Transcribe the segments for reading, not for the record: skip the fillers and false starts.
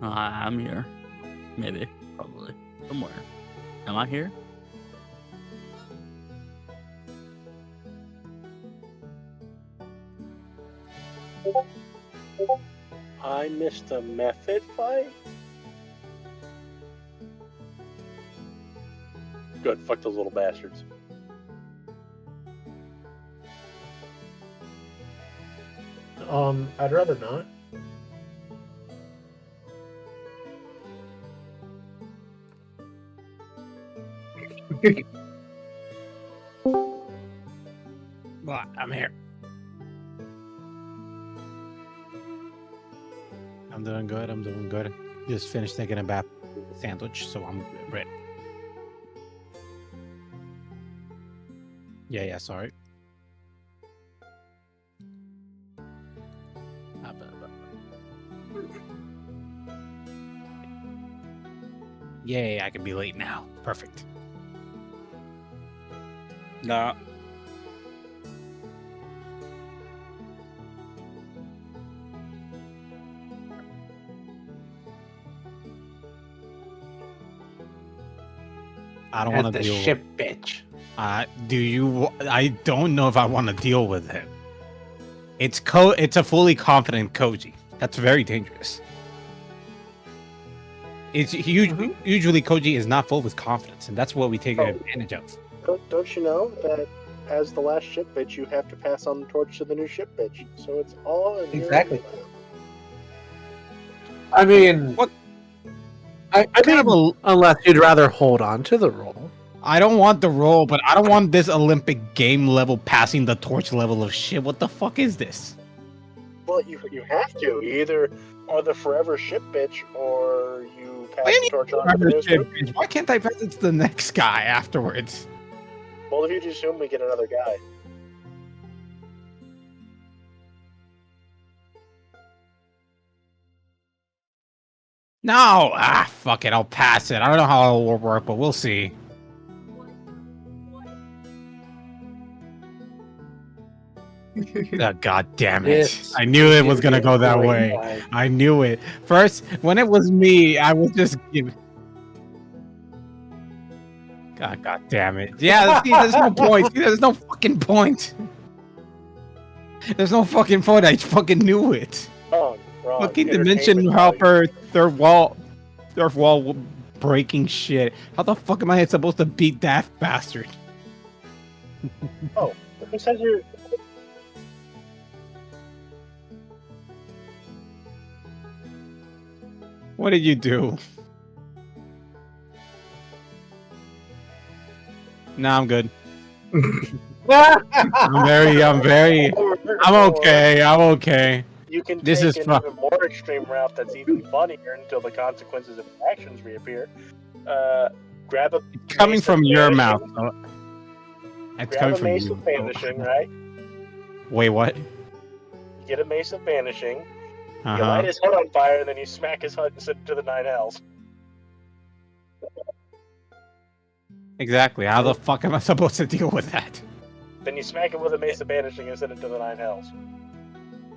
I'm here. Maybe. Probably. Somewhere. Am I here? I missed a method fight? Good, fuck those little bastards. I'd rather not. Well, I'm here. I'm doing good. I'm doing good. Just finished taking a bath sandwich, so I'm ready. Yeah, sorry. Yay, I can be late now. Perfect. Nah. I don't want to deal ship bitch. Do you? I don't know if I want to deal with him. It's a fully confident Koji. That's very dangerous. It's huge. Usually Koji is not full with confidence, and that's what we take advantage of. Don't you know that as the last ship bitch, you have to pass on the torch to the new ship bitch? So it's all in Exactly. I mean, what? I mean, unless you'd rather hold on to the role. I don't want the role, but I don't want this Olympic game level passing the torch level of shit. What the fuck is this? Well, you have to. You either are the forever ship bitch, or you pass the torch on to the new ship bitch. Why can't I pass it to the next guy afterwards? Well, if you just assume we get another guy. No! Fuck it. I'll pass it. I don't know how it will work, but we'll see. Oh, God damn it. I knew it was going to go that way. I knew it. First, when it was me, I was just giving... God damn it. Yeah, see, there's no point. See, there's no fucking point. There's no fucking point. I fucking knew it. Wrong. Fucking dimension hopper, third wall breaking shit. How the fuck am I supposed to beat that bastard? Oh, who says you're... What did you do? Nah, I'm good. I'm okay. You can this take is an even more extreme route that's even funnier until the consequences of actions reappear. Grab a coming from your mouth. It's coming from you. Of vanishing, right? Wait, what? You get a mace of vanishing. You light his head on fire, and then you smack his head and send it to the 9 hells. Exactly. How the fuck am I supposed to deal with that? Then you smack him with a mace of vanishing and send it to the 9 hells.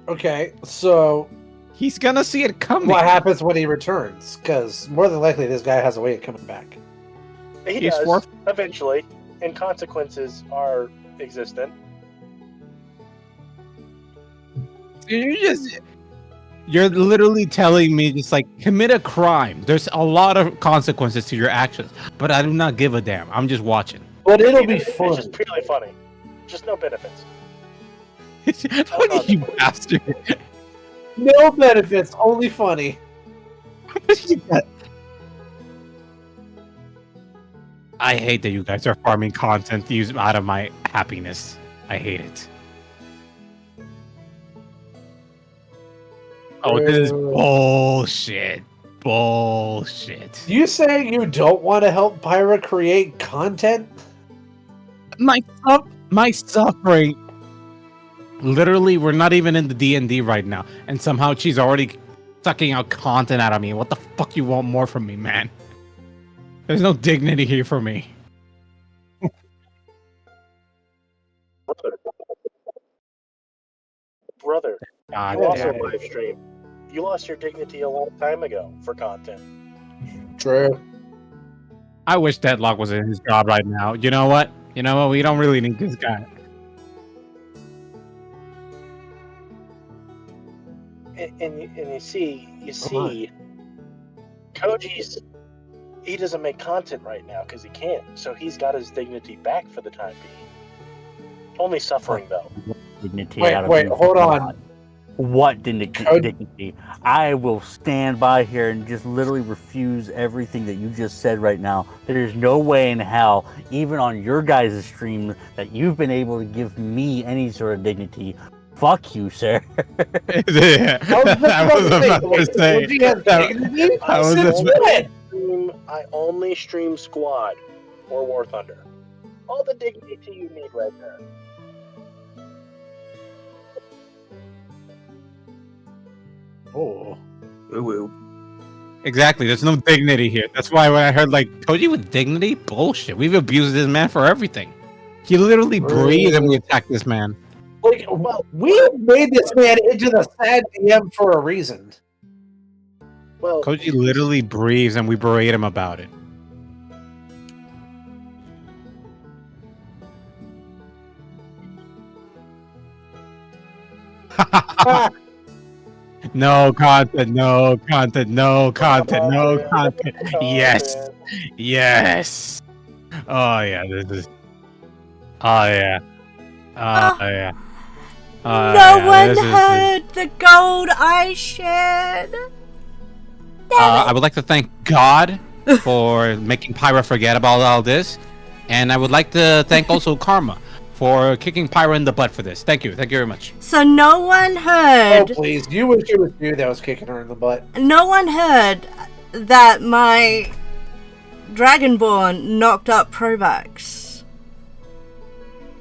Okay, so he's gonna see it coming. What happens when he returns? Because more than likely, this guy has a way of coming back. He does, eventually, and consequences are existent. You're literally telling me just like commit a crime. There's a lot of consequences to your actions, but I do not give a damn. I'm just watching. But it'll be fun. It's just purely funny. Just no benefits. You bastard. No benefits, only funny. I hate that you guys are farming content to use out of my happiness. I hate it. Oh, this is bullshit. Bullshit. You saying you don't want to help Pyra create content? My suffering. Literally, we're not even in the D&D right now, and somehow she's already sucking out content out of me. What the fuck you want more from me, man? There's no dignity here for me. Brother, you also live stream. You lost your dignity a long time ago for content. True. I wish Deadlock was in his job right now. You know what? We don't really need this guy. And you see, he doesn't make content right now because he can't. So he's got his dignity back for the time being. Only suffering though. Dignity Wait, out of wait, you. hold on. What dignity? I will stand by here and just literally refuse everything that you just said right now. There's no way in hell, even on your guys' stream, that you've been able to give me any sort of dignity. Fuck you, sir. Yeah. I was about to say. I only stream Squad or War Thunder. All the dignity you need right there. Oh. Woo-woo. Exactly. There's no dignity here. That's why when I heard Koji with dignity, bullshit. We've abused this man for everything. He literally breathed and we attacked this man. We made this man into the sad DM for a reason. Well, Koji literally breathes and we berate him about it. No content, no content, no content, no content. Yes. Yes. Oh yeah, this is. Oh yeah. Oh yeah. No one heard the gold I shared. I would like to thank God for making Pyra forget about all this, and I would like to thank also Karma for kicking Pyra in the butt for this. Thank you very much. So no one heard. Oh please, you wish it was you that was kicking her in the butt. No one heard that my Dragonborn knocked up Probax.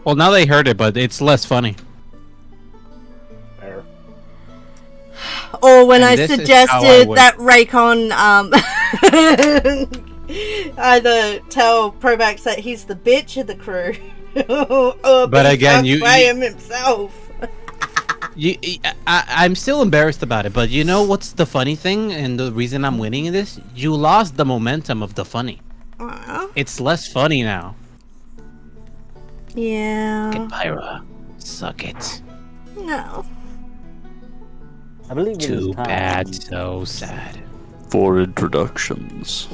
Well, now they heard it, but it's less funny. Or when And I this is suggested how I would- that Raycon either tell Probax that he's the bitch of the crew, or But again, you- by him himself. I'm still embarrassed about it, but you know what's the funny thing, and the reason I'm winning in this? You lost the momentum of the funny. It's less funny now. Yeah. Get Pyra, suck it. No. I believe it is Too time bad, so sad. for introductions.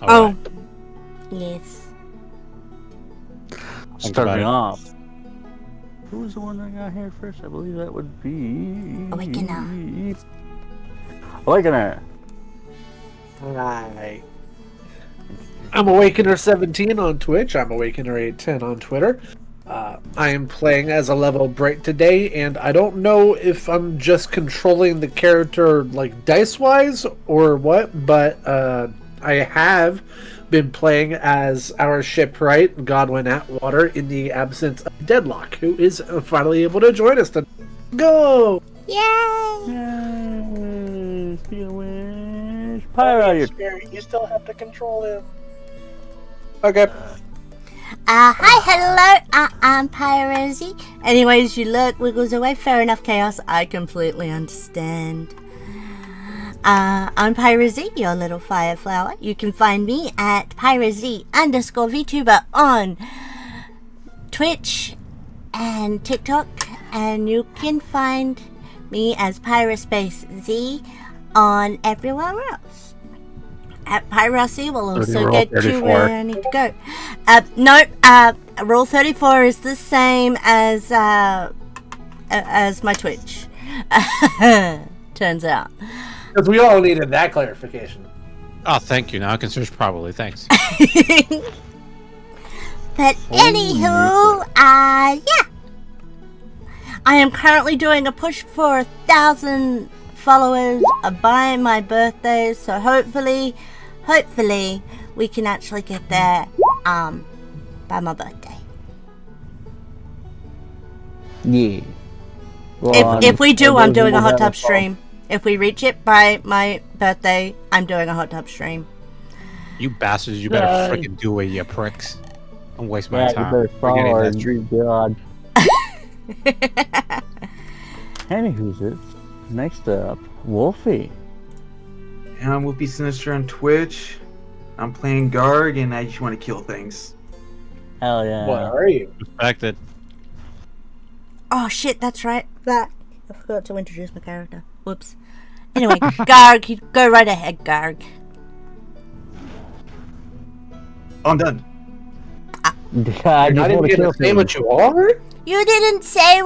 Oh. Yes. Starting off. Who was the one that got here first? I believe that would be Awakener. Awakener. Hi. I'm Awakener17 on Twitch. I'm Awakener810 on Twitter. I am playing as a level break today, and I don't know if I'm just controlling the character like dice-wise or what, but I have been playing as our shipwright, Godwin Atwater, in the absence of Deadlock, who is finally able to join us. Go! Yay! Pyra, Spirit, you still have to control him. Okay. Hi, hello, I'm Pyra Z. Anyways, you lurk, wiggles away, fair enough, chaos, I completely understand. I'm Pyra Z, your little fire flower. You can find me at Pyra Z_VTuber on Twitch and TikTok, and you can find me as Pyra Z on everywhere else. At Pyra Z will also get you where I need to go. Nope, Rule 34 is the same as my Twitch. Turns out. Because we all needed that clarification. Oh, thank you. Now I can search probably. Thanks. But anywho, yeah. I am currently doing a push for 1,000 followers by my birthday, so hopefully we can actually get there by my birthday. Yeah. Well, If we do, I'm doing a hot tub stream. If we reach it by my birthday, I'm doing a hot tub stream. You bastards, you better freaking do it, you pricks. Don't waste my Yeah, time. you better follow Forgetting our that dream god. Anywho's it? Next up, Wolfie. And I'm Whoopi Sinister on Twitch. I'm playing Garg, and I just want to kill things. Hell yeah. What are you? Respected. Oh shit, that's right. I forgot to introduce my character. Whoops. Anyway, Garg, you go right ahead, Garg. Oh, I'm done. I You're just not even want to gonna kill say what things. you are? You didn't say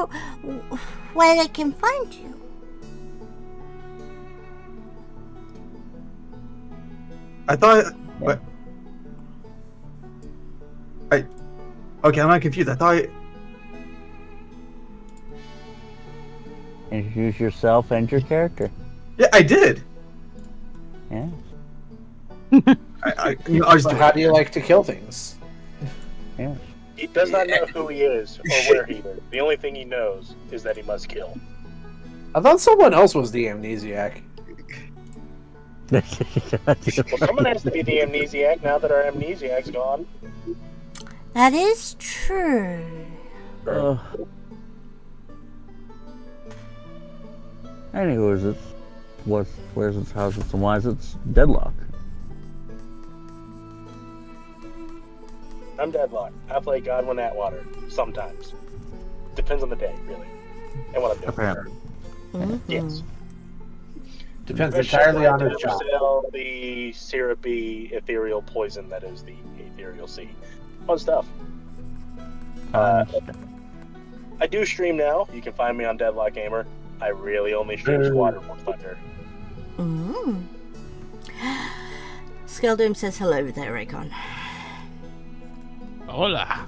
where they can find you. I thought, but okay, I'm not confused. I thought. Introduce yourself and your character. Yeah, I did. Yeah. I was So how do you like to kill things? Yeah. He does not know who he is or where he is. The only thing he knows is that he must kill. I thought someone else was the amnesiac. Well, someone has to be the amnesiac now that our amnesiac's gone. That is true. Anyways, where's its house? It's and why is it's deadlock? I'm Deadlock. I play Godwin Atwater. Sometimes. Depends on the day, really. And what I'm doing. Apparently. Mhm. Yes. Depends Especially entirely on his to job. sell the syrupy ethereal poison that is the ethereal sea. Fun stuff. I do stream now. You can find me on DeadLock Gamer. I really only stream Squadron War Thunder. Mm. Skeldoom says hello there, Raycon. Hola.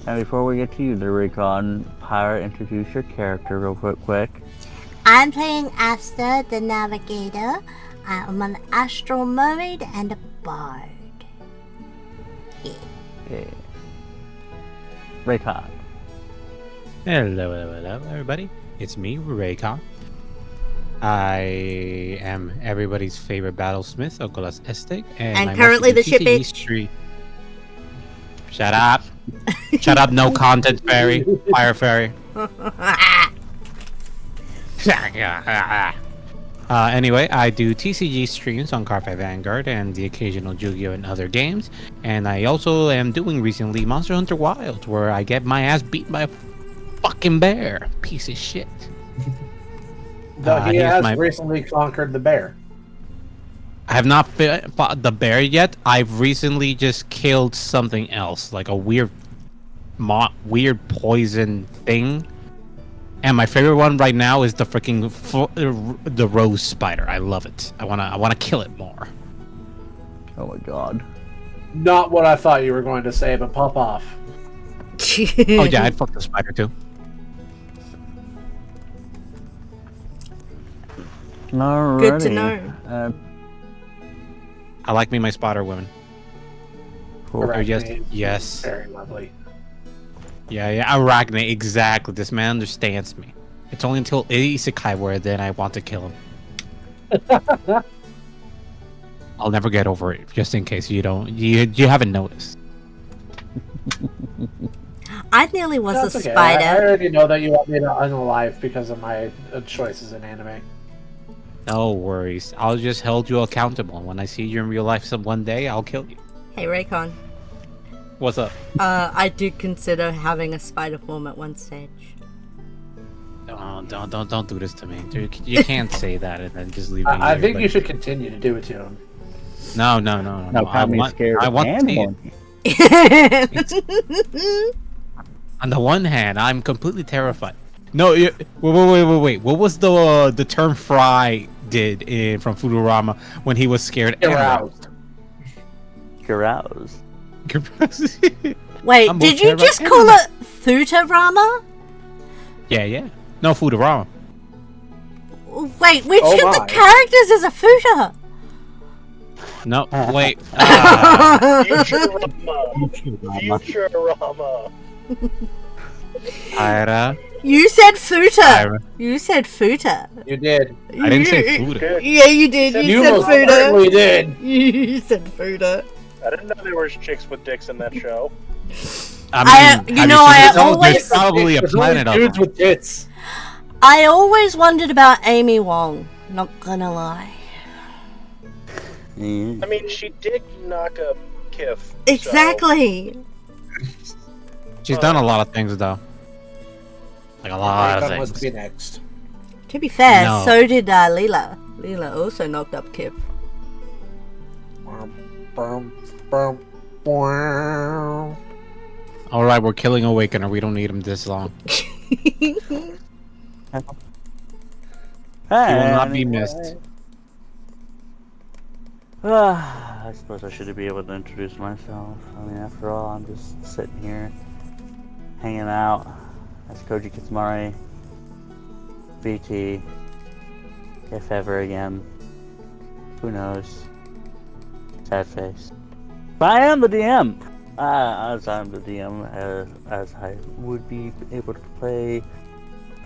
And before we get to you, the Raycon, Pyra, introduce your character real quick. I'm playing Asta, the Navigator. I'm an astral mermaid and a bard. Yeah. Raycon. Hello, everybody. It's me, Raycon. I am everybody's favorite battlesmith, Ocolas Este, And I'm currently also the ship TCG bitch. stream. Shut up. Shut up, no content fairy. Fire fairy. Anyway, I do TCG streams on KonV Vanguard and the occasional Yu-Gi-Oh! And other games. And I also am doing recently Monster Hunter Wilds, where I get my ass beat by a fucking bear. Piece of shit. Though he here's has recently conquered the bear. I have not fought the bear yet. I've recently just killed something else, like a weird poison thing. And my favorite one right now is the freaking the rose spider. I love it. I wanna kill it more. Oh my god. Not what I thought you were going to say, but pop off. Oh yeah, I'd fuck the spider too. Alrighty. Good to know. I like me my spider women. Cool. Arachne yes, is yes. Very lovely. Yeah, Arachne, exactly. This man understands me. It's only until Isekai where then I want to kill him. I'll never get over it, just in case you haven't noticed. I nearly was That's a okay. spider. I already know that you want me to unalive because of my choices in anime. No worries. I'll just hold you accountable. When I see you in real life one day, I'll kill you. Hey, Raycon. What's up? I did consider having a spider form at one stage. Don't do this to me. Dude, you can't say that and then just leave me I here, think but- you should continue to do it to him. No. Now I want scared to see and it. On the one hand, I'm completely terrified. No, wait. What was the term Fry did from Futurama when he was scared and Aroused. Carouse. Wait, I'm did both you terrified just and call aroused. it Futurama? Yeah. No, Futurama. Wait, which Oh of the my. characters is a futa? No, wait. Futurama. Pyra. You said futa. Pyra. You said futa. You did. I didn't say Futa. Good. Yeah, you did. You You said most futa. certainly did. You said futa. I didn't know there was chicks with dicks in that show. I mean, you have know, seen I this? Oh, always- there's probably a There's planet only of dudes them. with tits. I always wondered about Amy Wong. Not gonna lie. I mean, she did knock up Kif. Exactly. She's done a lot of things though. Like a lot of was to things. be next. To be fair, No. so did Leela. Leela also knocked up Kip. All right, we're killing Awakener. We don't need him this long. He will not be missed. I suppose I should be able to introduce myself. I mean, after all, I'm just sitting here, hanging out. That's Koji Kitsumari, VT, if ever again. Who knows? Sad face. But I am the DM! As I'm the DM, as I would be able to play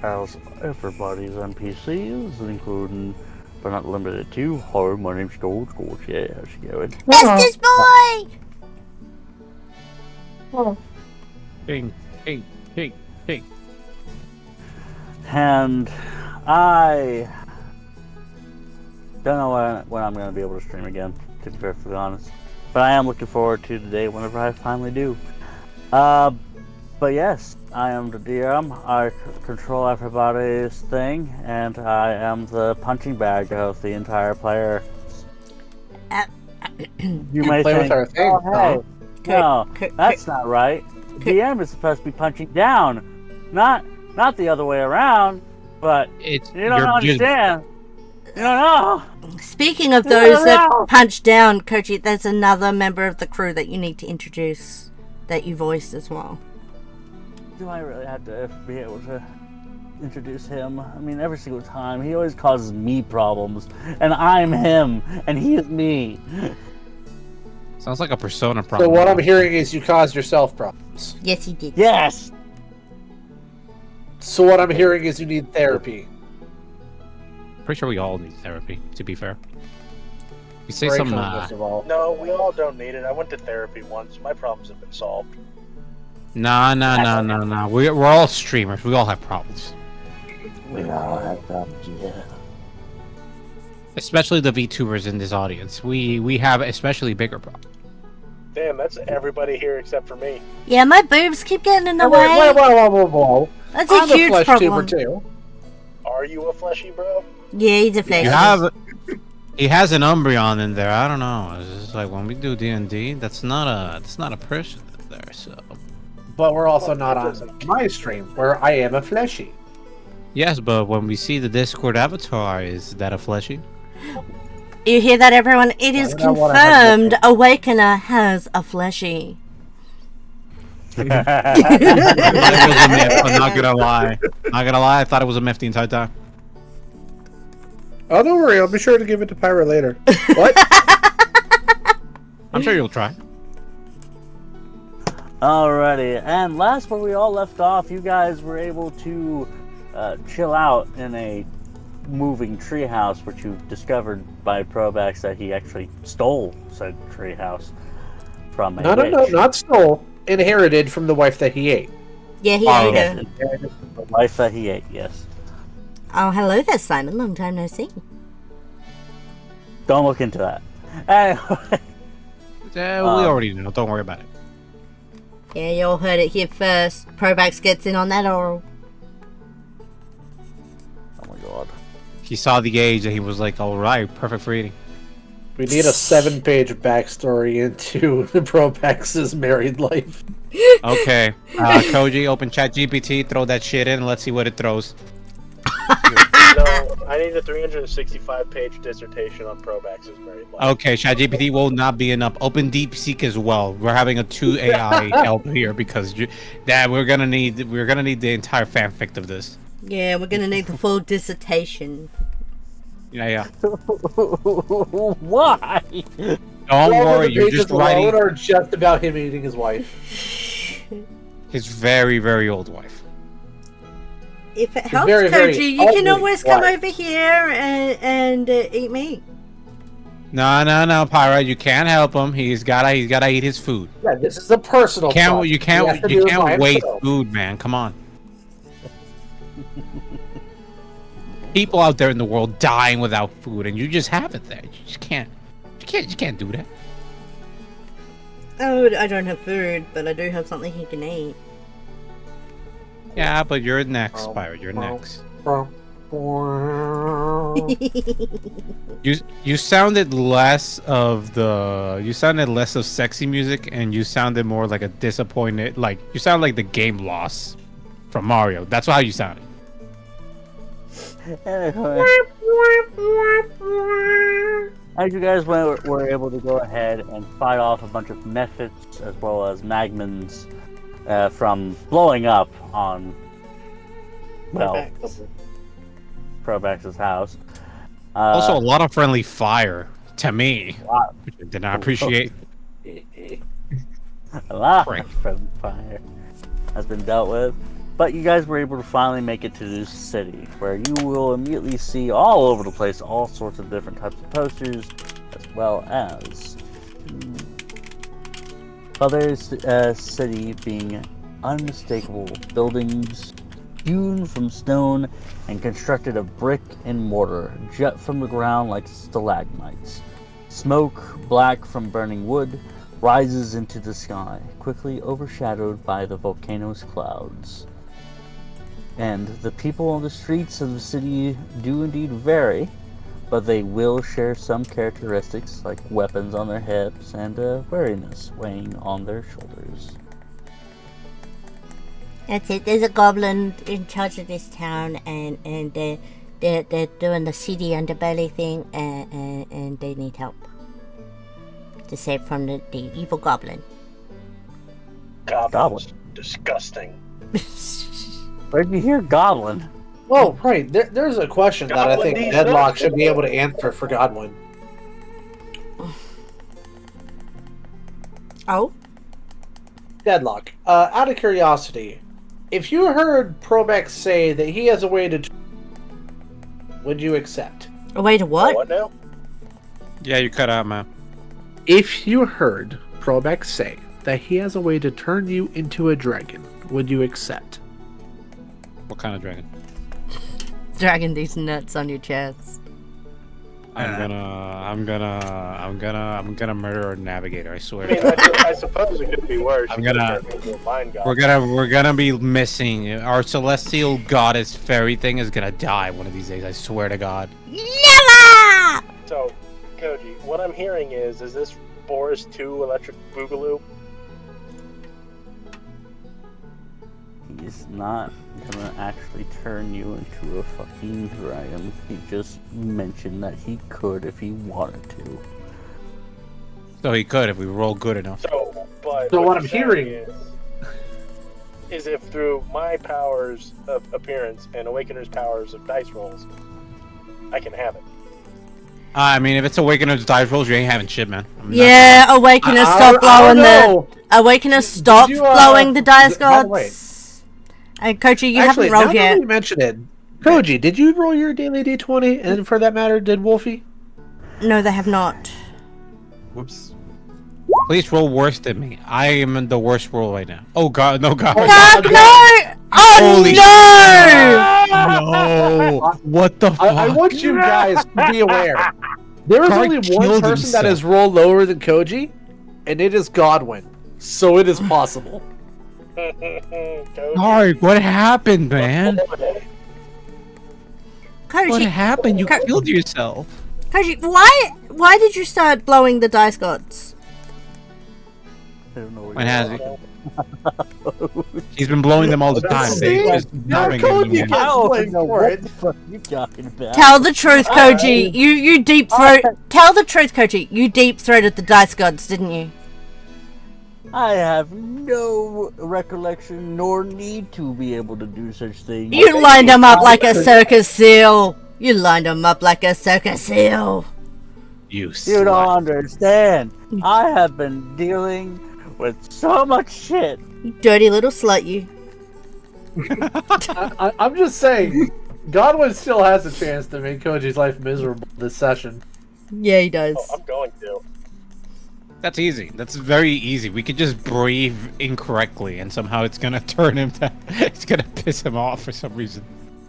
as everybody's NPCs, including, but not limited to, hi, my name's George. Yeah, how's it going? Justice boy! Ping, ping, ping, ping. And I don't know when I'm going to be able to stream again, to be perfectly honest. But I am looking forward to the day whenever I finally do. But yes, I am the DM. I control everybody's thing, and I am the punching bag of the entire player. You may play think, with our thing, oh, hey, no, that's not right. DM is supposed to be punching down, not the other way around. But It's you don't understand. You don't know. Speaking of those that punch down, Koji, there's another member of the crew that you need to introduce that you voiced as well. Do I really have to be able to introduce him? I mean, every single time, he always causes me problems. And I'm him, and he is me. Sounds like a Persona So problem. what I'm hearing is you caused yourself problems. Yes, he did. Yes! So what I'm hearing is you need therapy. Pretty sure we all need therapy, to be fair. You say Break some, on this of all. No, we all don't need it. I went to therapy once. My problems have been solved. nah. We're all streamers. We all have problems. We all have problems, yeah. Especially the VTubers in this audience. We have especially bigger problems. Damn, that's everybody here except for me. Yeah, my boobs keep getting in the Whoa, way. whoa. That's I'm a huge flesh problem. tuber too. Are you a fleshy bro? Yeah, he's a flesh. You have. He has an Umbreon in there. I don't know. It's just like when we do D&D, that's not a person in there. So But we're also not on my stream, where I am a fleshy. yes, but when we see the Discord avatar, is that a fleshy? You hear that, everyone? It is I don't wanna have confirmed Awakener has a fleshy. I thought it was a myth. I'm not gonna lie. I thought it was a myth the entire time. Oh, don't worry. I'll be sure to give it to Pyra later. What? I'm sure you'll try. Alrighty, and last where we all left off, you guys were able to chill out in a moving treehouse, which you discovered by Probax that he actually stole said treehouse from a No, witch. not stole. Inherited from the wife that he ate. Yeah, he Oh, ate Yes, her. inherited from the wife that he ate, yes. Oh, hello there, Simon. Long time no see. Don't look into that. Anyway, We already know. Don't worry about it. Yeah, you all heard it here first. Probax gets in on that oral. oh my god. He saw the age and he was like, "All right, perfect for eating." We need a 7-page backstory into the Propax's married life. Okay, Koji, open ChatGPT, throw that shit in, and let's see what it throws. No, I need a 365-page dissertation on Probax's married life. Okay, ChatGPT will not be enough. Open DeepSeek as well. We're having a 2 AI help here because we're gonna need the entire fanfic of this. Yeah, we're gonna need the full dissertation. Yeah. Why? Don't worry, you're pages just writing alone are just about him eating his wife. his very, very old wife. If it helps, very, very Koji, you can old always come wife. over here and eat meat. No, Pyra, you can't help him. He's gotta eat his food. Yeah, this is a personal. You can't He has to do it by waste himself. food, man. Come on. people out there in the world dying without food, and you just have it there. You just can't. You can't do that. Oh, I don't have food, but I do have something you can eat. Yeah, but you're next, Pyra. You're next. You sounded less of sexy music, and you sounded more like a disappointed. Like you sound like the game loss from Mario. That's how you sounded. As you guys were able to go ahead and fight off a bunch of mephits as well as magmans from blowing up on, well, Probax's house. Also, a lot of friendly fire to me, which I did not appreciate. A lot of friendly fire has been dealt with. But you guys were able to finally make it to this city, where you will immediately see all over the place all sorts of different types of posters, as well as other city being unmistakable buildings hewn from stone and constructed of brick and mortar, jet from the ground like stalagmites. Smoke, black from burning wood, rises into the sky, quickly overshadowed by the volcano's clouds. And the people on the streets of the city do indeed vary, but they will share some characteristics like weapons on their hips and wariness weighing on their shoulders. That's it. There's a goblin in charge of this town, and they're doing the seedy underbelly thing, and they need help to save from the evil goblin. Goblin. Disgusting. Where'd you hear goblin? Oh, right. There's a question that I think DeadLock should be able to answer for Godwin. Oh? DeadLock, out of curiosity, if you heard Probex say that he has a way to... would you accept? A way to what? What now? Yeah, you cut out, man. If you heard Probex say that he has a way to turn you into a dragon, would you accept? What kind of dragon? Dragging these nuts on your chest. I'm gonna murder a navigator. I swear. I mean, I suppose it could be worse. We're gonna be missing our celestial goddess fairy thing is gonna die one of these days. I swear to God. Never! So, Koji, what I'm hearing is this Boris 2 Electric Boogaloo? He's not gonna actually turn you into a fucking dragon. He just mentioned that he could if he wanted to. So he could if we roll good enough. So what I'm hearing is if through my powers of appearance and Awakener's powers of dice rolls, I can have it. I mean, if it's Awakener's dice rolls, you ain't having shit, man. Yeah, Awakener, stop blowing the... Awakener, stop blowing the dice gods. And Koji, you haven't rolled yet. You mentioned it. Koji, did you roll your daily D20? And for that matter, did Wolfie? No, they have not. Whoops. Please roll worse than me. I am in the worst roll right now. Oh God, no God. God, no! Oh, Holy no! No! What the fuck? I want you guys to be aware. There is only one person that has rolled lower than Koji, and it is Godwin. So it is possible. Mark, what happened, man? Koji, what happened? You killed yourself. Koji, why did you start blowing the dice gods? I don't know when has he? He's been blowing them all the time. Tell the truth, Koji. You deep throat. Tell the truth, Koji. You deep throated the dice gods, didn't you? I have no recollection nor need to be able to do such things. You lined them up like a circus seal. You lined them up like a circus seal. You don't understand. I have been dealing with so much shit. You dirty little slut, you. I'm just saying, Godwin still has a chance to make Koji's life miserable this session. Yeah, he does. Oh, I'm going to. That's easy. That's very easy. We could just breathe incorrectly, and somehow it's gonna turn him to. It's gonna piss him off for some reason.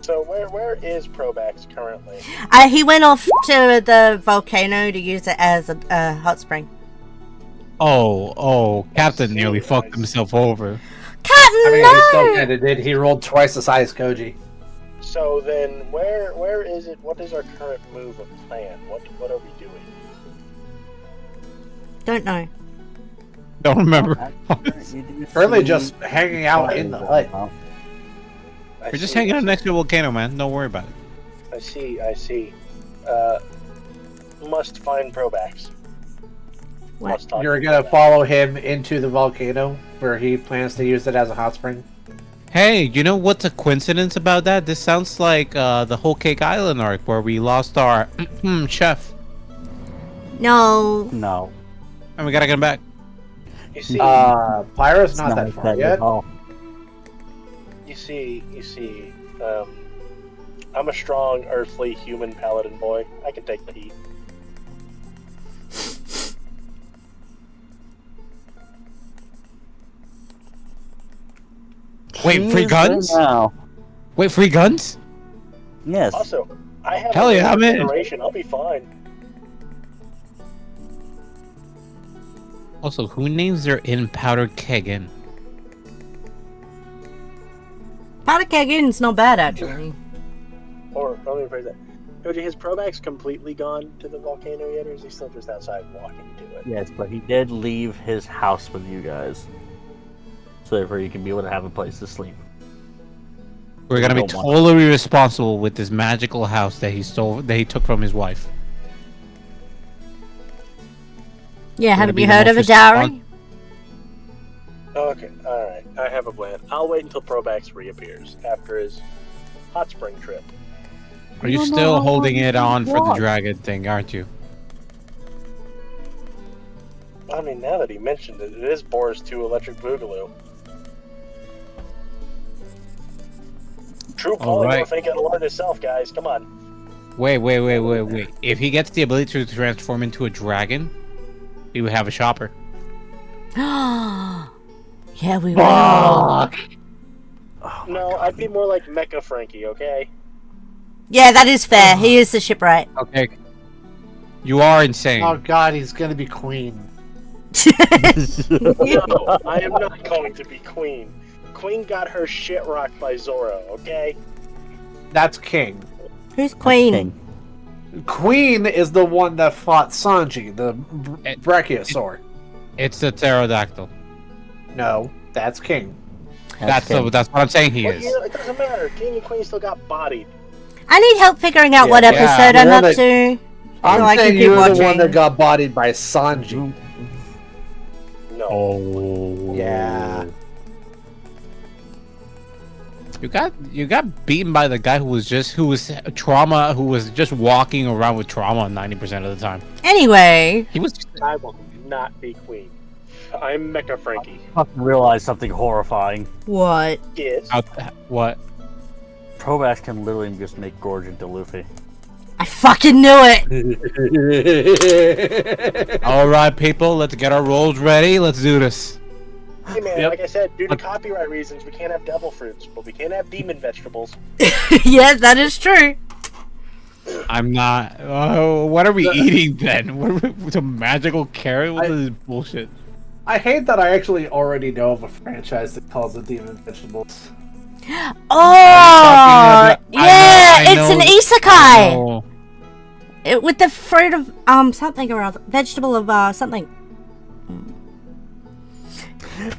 So where is Probax currently? He went off to the volcano to use it as a hot spring. Oh, Captain see, nearly fucked I see. himself over. Captain, I mean, no! he still kind of did. He rolled twice the size Koji. So then, where is it? What is our current move of plan? What are we doing? Don't know. Don't remember. Currently just hanging out in the hut. We're just hanging out next to a volcano, man. Don't worry about it. I see. Must find Probax. What? Must talk You're to gonna Probax. follow him into the volcano where he plans to use it as a hot spring. Hey, you know what's a coincidence about that? This sounds like the Whole Cake Island arc where we lost our chef. No. No. And we gotta get him back. You see, Pyra's not that far yet. at all. you see. I'm a strong, earthly, human paladin boy. I can take the heat. Wait, free guns? Now. Wait, free guns? Yes. Also, I have Hell yeah, I'm in. generation. I'll be fine. Also, who names their in powder keg in? Powder keg in's not bad, actually. Or let me rephrase that. Koji, has Probax completely gone to the volcano yet, or is he still just outside walking to it? Yes, but he did leave his house with you guys. So therefore you can be able to have a place to sleep. We're gonna be Don't want- totally responsible with this magical house that he took from his wife. Yeah, Gonna haven't be you the heard of a most dowry? Okay, alright. I have a plan. I'll wait until Probax reappears after his hot spring trip. Are you don't know still how holding long it you on for the walk. dragon thing, aren't you? I mean, now that he mentioned it, it is Boris 2 Electric Boogaloo. True Alright. polymorph ain't gonna learn itself, guys. Come on. Wait. If he gets the ability to transform into a dragon, he would have a shopper. Yeah, we will. No, I'd be more like Mecha Frankie, okay? Yeah, that is fair. He is the shipwright. Okay. You are insane. Oh god, he's gonna be queen. No, I am not going to be Queen. Queen got her shit rocked by Zoro, okay? That's king. Who's Queen? King. Queen is the one that fought Sanji, the Brachiosaur. It's the pterodactyl. No, that's king. That's King. what I'm saying he Well, is. you know, it doesn't matter. King and Queen still got bodied. I need help figuring out Yeah, what yeah, episode the I'm one up that- to. I'm I can saying keep you're the one watching. that got bodied by Sanji. No. Oh. Yeah. You got beaten by the guy who was just walking around with trauma 90% of the time. Anyway, He was I will not be Queen. I'm Mecha Frankie. Fucking realize something horrifying. what? Yes. what? Probax can literally just make Gorge into Luffy. I fucking knew it. All right, people, let's get our rolls ready. Let's do this. Hey man, Yep. like I said, due to copyright reasons, we can't have devil fruits, but we can have demon vegetables. Yeah, that is true. I'm not. What are we eating then? What are we, some magical carrot? What is this bullshit? I hate that I actually already know of a franchise that calls it Demon Vegetables. Oh, about- yeah, I it's know- an isekai. Oh, With the fruit of something or other, vegetable of something.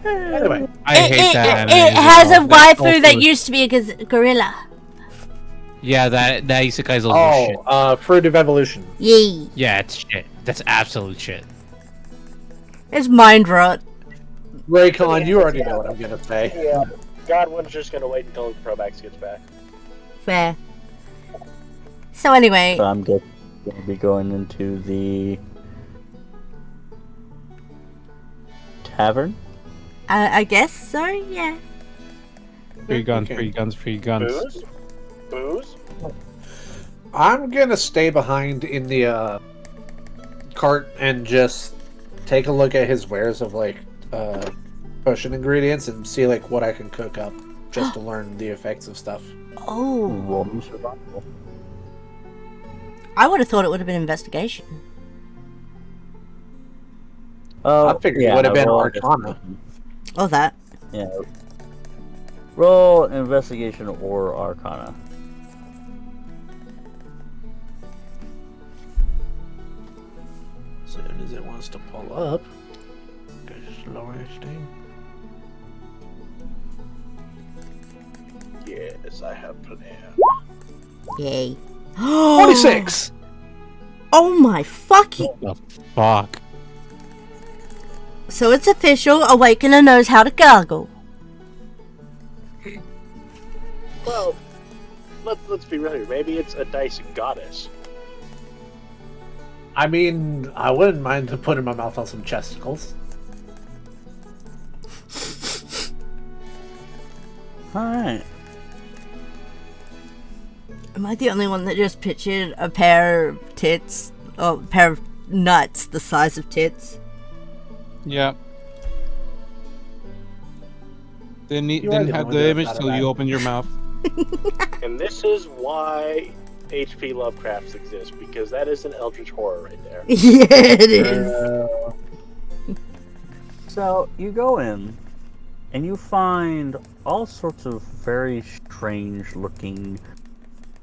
Anyway, I hate that. It anime has as a well. That's waifu that also- used to be a gorilla. Yeah, that isekai is also shit. Fruit of Evolution. Yee. Yeah, it's shit. That's absolute shit. It's mind rot. Raycon, you already know what I'm gonna say. Yeah. Godwin's just gonna wait until Probax gets back. Fair. So anyway, So I'm going to be going into the tavern. I guess so. Yeah. Free guns, Okay. free guns, free guns. Booze? Booze? I'm gonna stay behind in the cart and just take a look at his wares of like potion ingredients and see like what I can cook up. just to learn the effects of stuff. Oh. Roll me survival. I would have thought it would have been investigation. Oh, I figured it would have been roll Arcana. Oh, that. Yeah. Roll investigation or Arcana. As soon as it wants to pull up. Go slowish thing. Yes, I have planned. Yay. 26! Oh my fucking... What the fuck? So it's official, Awakener knows how to gargle. Well, let's be real here. Maybe it's a dice goddess. I mean, I wouldn't mind to put in my mouth on some chesticles. Alright. Am I the only one that just pictured a pair of tits? Oh, a pair of nuts the size of tits? Yeah. Didn't You are didn't the have one the that image thought of till that. you opened your mouth. And this is why H.P. Lovecrafts exist, because that is an eldritch horror right there. Yeah, it is. So you go in and you find all sorts of very strange looking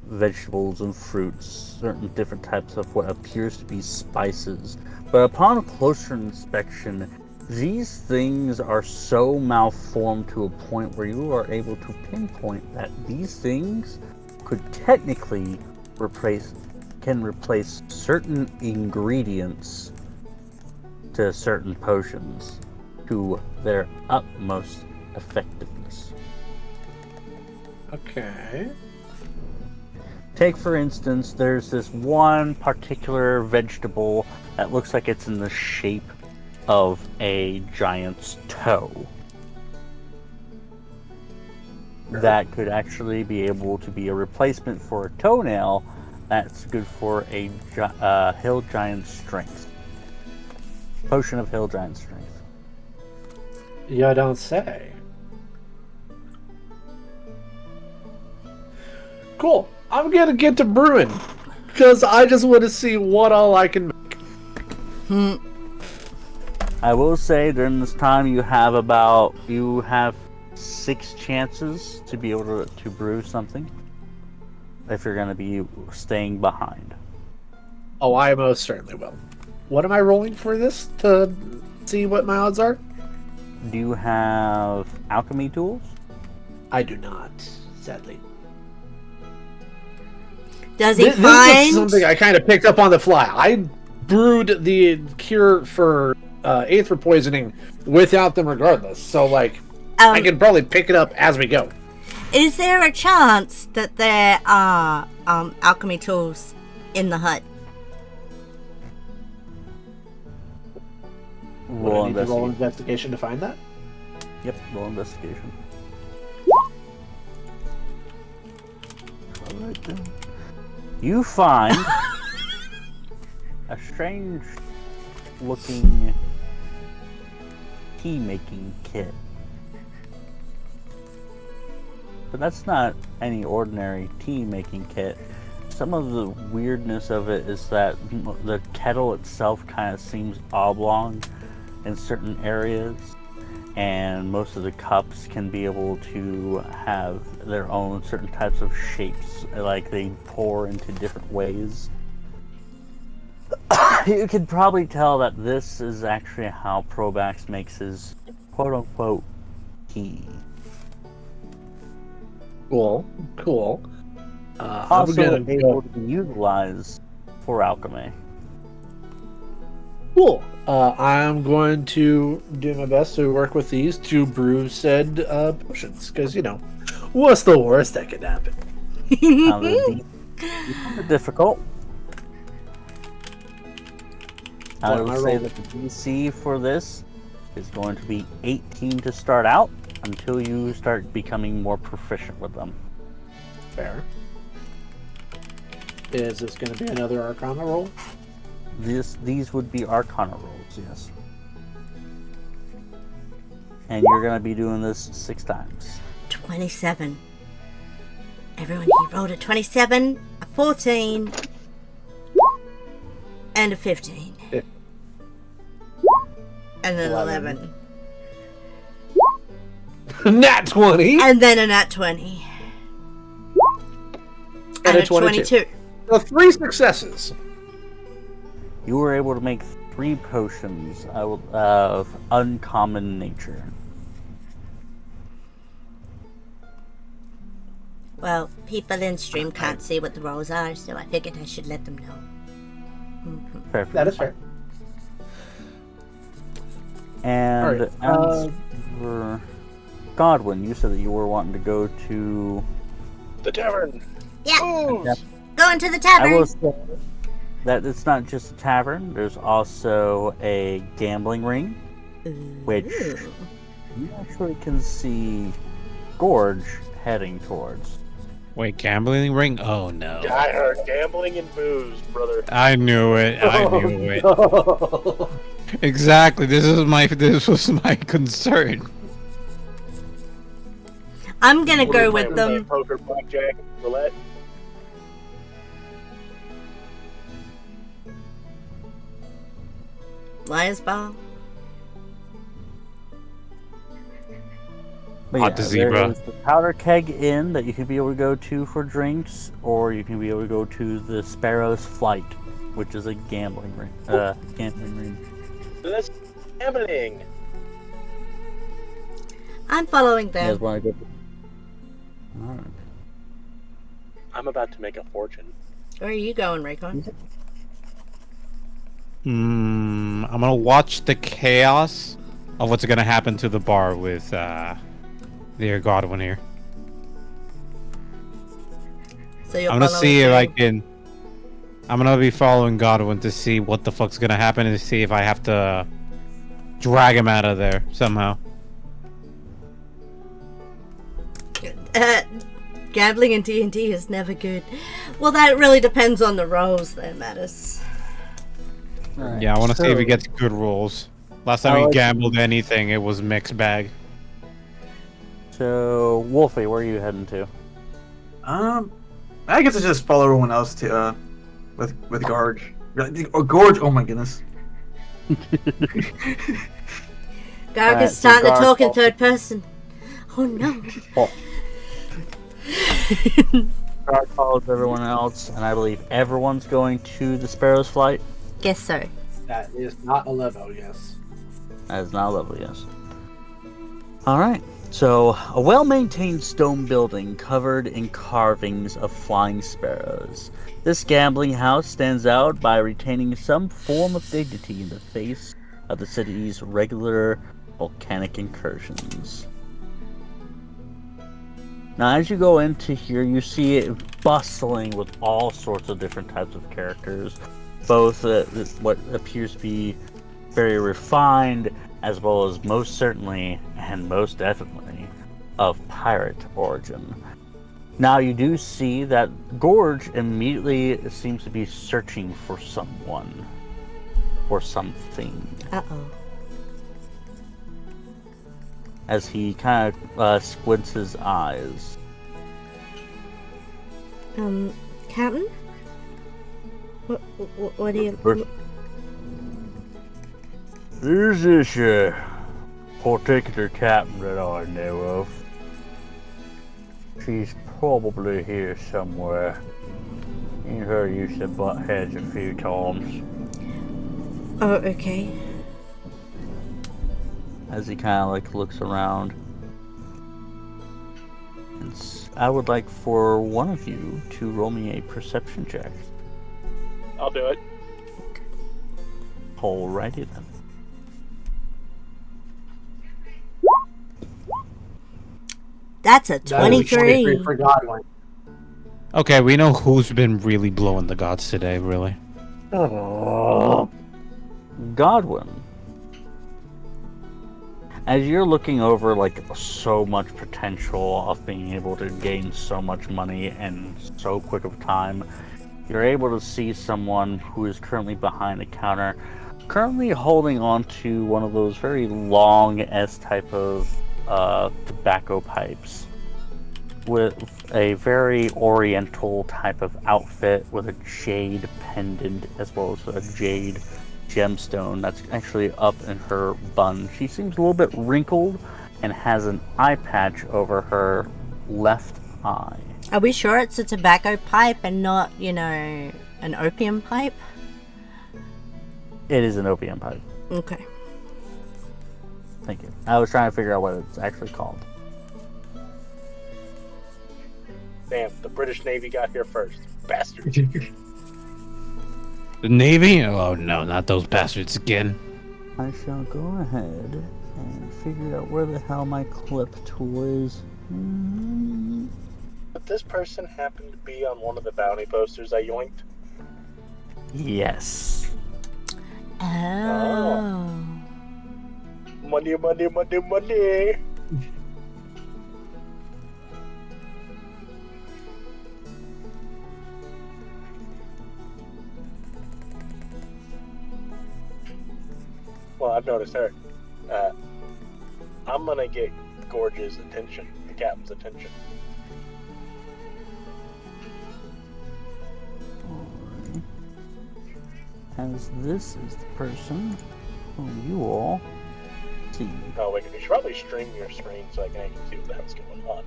vegetables and fruits, certain different types of what appears to be spices. But upon closer inspection, these things are so malformed to a point where you are able to pinpoint that these things could technically replace certain ingredients to certain potions to their utmost effectiveness. Okay. Take, for instance, there's this one particular vegetable that looks like it's in the shape of a giant's toe. That could actually be able to be a replacement for a toenail that's good for a hill giant strength. Potion of hill giant strength. You don't say. Cool. I'm gonna get to brewing. Because I just want to see what all I can make. I will say during this time you have 6 chances to be able to brew something if you're going to be staying behind. Oh, I most certainly will. What am I rolling for this to see what my odds are? Do you have alchemy tools? I do not, sadly. Does he This is find... something I kind of picked up on the fly. I brewed the cure for aether poisoning without them regardless. So, like, I can probably pick it up as we go. Is there a chance that there are alchemy tools in the hut? Roll Would I need to roll investigation. investigation to find that? Yep, roll investigation. Alright then. You find a strange looking tea making kit. But that's not any ordinary tea making kit. Some of the weirdness of it is that the kettle itself kind of seems oblong in certain areas, and most of the cups can be able to have their own certain types of shapes, like they pour into different ways. You could probably tell that this is actually how Probax makes his quote-unquote tea. Cool. Cool. Also I'm gonna able to be utilized for alchemy. Cool. I'm going to do my best to work with these to brew said potions, because, you know, what's the worst that could happen? Now, these are difficult. I What am I would say rolling? that the DC for this is going to be 18 to start out until you start becoming more proficient with them. Fair. Is this going to be another Arcana roll? These would be Arcana rolls, yes. And you're going to be doing this 6 times. 27. Everyone, he rolled a 27, a 14, and a 15. Yeah. And then 11. Nat 20. And then a nat 20. And a 22. So 3 successes. You were able to make 3 potions of uncommon nature. Well, people in stream can't see what the rolls are, so I figured I should let them know. Fair. That is fair. And All right, as for Godwin, you said that you were wanting to go to The tavern. Yeah, Booze. going to the I tavern. will say that it's not just a tavern. There's also a gambling ring, which you actually can see Gorge heading towards. Wait, gambling ring? Oh no. I heard gambling and booze, brother. I knew it. I knew it. No. Exactly. This was my concern. I'm gonna What are go we with playing? them. Poker, blackjack, roulette. Liar's Bar. But Hot to there zebra. is the Powder Keg Inn that you can be able to go to for drinks, or you can be able to go to the Sparrow's Flight, which is a gambling ring. Let's gambling. I'm following You guys them. want to go? Alright. I'm about to make a fortune. Where are you going, Raycon? I'm gonna watch the chaos of what's gonna happen to the bar with the Godwin here. So you're I'm gonna following see if I them. can. I'm gonna be following Godwin to see what the fuck's gonna happen and to see if I have to drag him out of there somehow. Gambling in D&D is never good. Well, that really depends on the rolls, though, Mattis. Alright, Yeah, I want to see if he so- gets good rolls. Last time I he like- gambled anything, it was mixed bag. So, Wolfie, where are you heading to? I guess I just follow everyone else to with Gorge. Oh, Gorge! Oh my goodness. Garg Alright, is so starting to Garg talk in follows- third person. Oh no. Guard follows everyone else, and I believe everyone's going to the Sparrow's Flight. Guess so. That is not a level, yes. That is not lovely, yes. Alright, so a well-maintained stone building covered in carvings of flying sparrows. This gambling house stands out by retaining some form of dignity in the face of the city's regular volcanic incursions. Now, as you go into here, you see it bustling with all sorts of different types of characters, both what appears to be very refined, as well as most certainly and most definitely of pirate origin. Now, you do see that Gorge immediately seems to be searching for someone or something, Uh-oh. as he kind of squints his eyes. Captain? What do you... There's this particular captain that I know of. She's probably here somewhere. Me and her used to butt heads a few times. Oh, okay. As he kind of like looks around. I would like for one of you to roll me a perception check. I'll do it. Alrighty then. That's a That is 23. for Godwin. Okay, we know who's been really blowing the gods today, really. Oh. Godwin. As you're looking over like so much potential of being able to gain so much money in so quick of time, you're able to see someone who is currently behind a counter, currently holding on to one of those very long S type of tobacco pipes with a very oriental type of outfit with a jade pendant as well as a jade gemstone that's actually up in her bun. She seems a little bit wrinkled and has an eye patch over her left eye. Are we sure it's a tobacco pipe and not, you know, an opium pipe? It is an opium pipe. Okay. Thank you. I was trying to figure out what it's actually called. Damn, the British Navy got here first. Bastards. The Navy? Oh no, not those bastards again. I shall go ahead and figure out where the hell my clip tool is. But this person happened to be on one of the bounty posters I yoinked. Yes. Oh. Money, money, money, money. Well, I've noticed her. I'm gonna get Gorge's attention, the captain's attention. As this is the person whom you all see. Oh, wait, you should probably stream your screen so I can actually see what the hell's going on.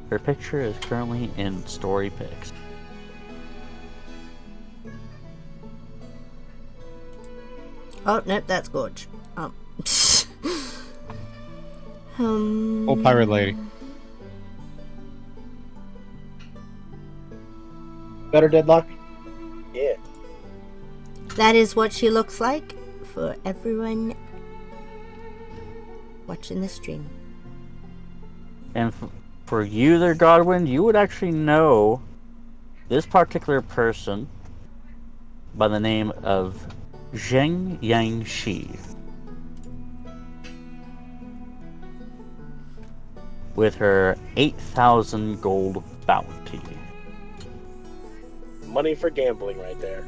Her picture is currently in Story Pics. Oh, nope, that's Gorge. Oh, pirate lady. Better Deadlock? Yeah. That is what she looks like for everyone watching the stream. And for you there, Godwin, you would actually know this particular person by the name of Zheng Yang Shi. With her 8,000 gold bounty. Money for gambling right there.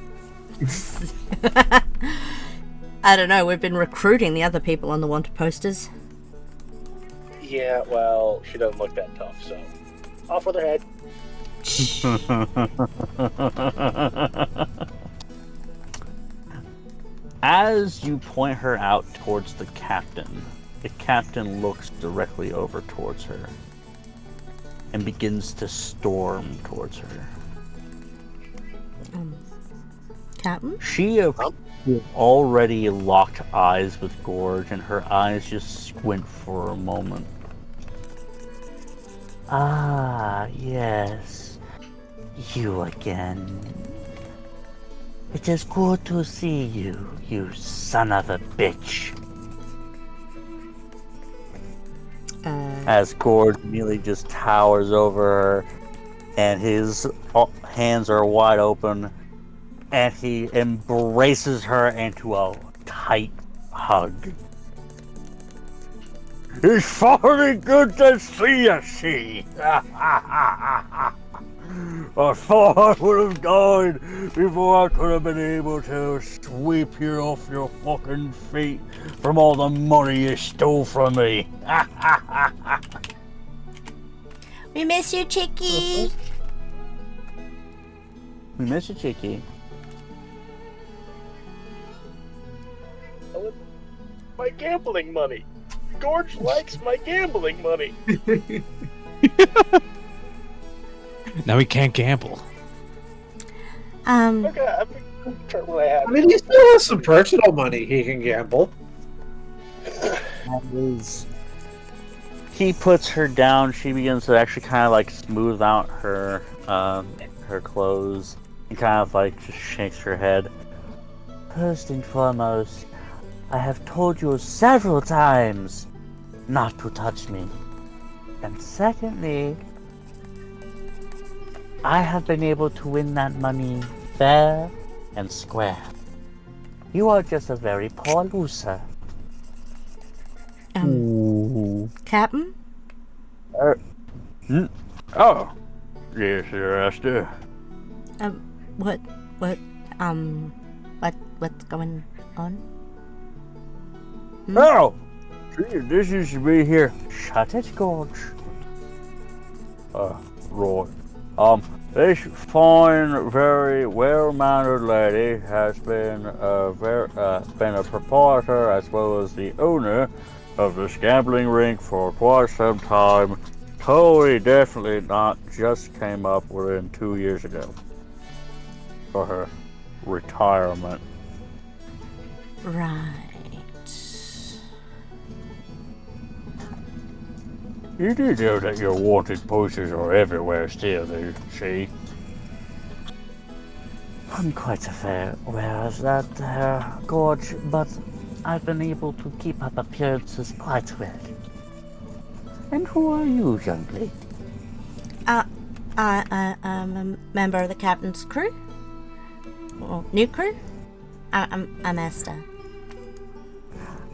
I don't know, we've been recruiting the other people on the wanted posters. Yeah, well, she doesn't look that tough, so off with her head. As you point her out towards the captain looks directly over towards her and begins to storm towards her. Captain? She have already locked eyes with Gorge, and her eyes just squint for a moment. Ah, yes. You again. It is good to see you, you son of a bitch. As Gorge immediately just towers over her, and his hands are wide open, and he embraces her into a tight hug. It's finally good to see you, she. I thought I would have died before I could have been able to sweep you off your fucking feet from all the money you stole from me. We miss you, Chicky. We miss you, Chicky. My gambling money. Gorge likes my gambling money. Now we can't gamble. Okay, I mean, he still has some personal money he can gamble. He puts her down. She begins to actually kind of like smooth out her her clothes and kind of like just shakes her head. First and foremost, I have told you several times not to touch me. And secondly, I have been able to win that money fair and square. You are just a very poor loser. Captain? Oh, yes, Your Master. What's going on? Oh, This used to be here. Shut it, Gorge. Roy. This fine, very well-mannered lady has been been a proprietor as well as the owner of this gambling rink for quite some time. Totally, definitely not just came up within 2 years ago for her retirement. Right. You do know that your wanted posters are everywhere still, do you see? I'm quite aware of that, Gorge, but I've been able to keep up appearances quite well. And who are you, young lady? I'm a member of the captain's crew. Well, new crew? I'm Esther.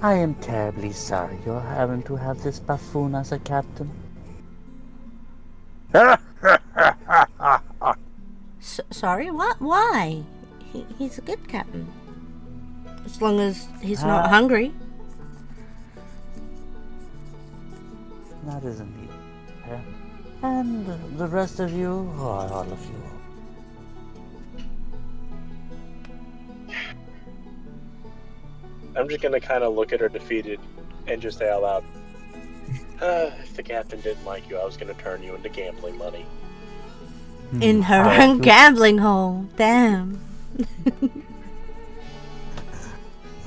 I am terribly sorry you're having to have this buffoon as a captain. Sorry, what? Why? He's a good captain. As long as he's not hungry. That is indeed. Yeah. And the rest of you, all of you. I'm just gonna kind of look at her defeated and just say out loud, if the captain didn't like you, I was gonna turn you into gambling money. In her own gambling hole. Damn.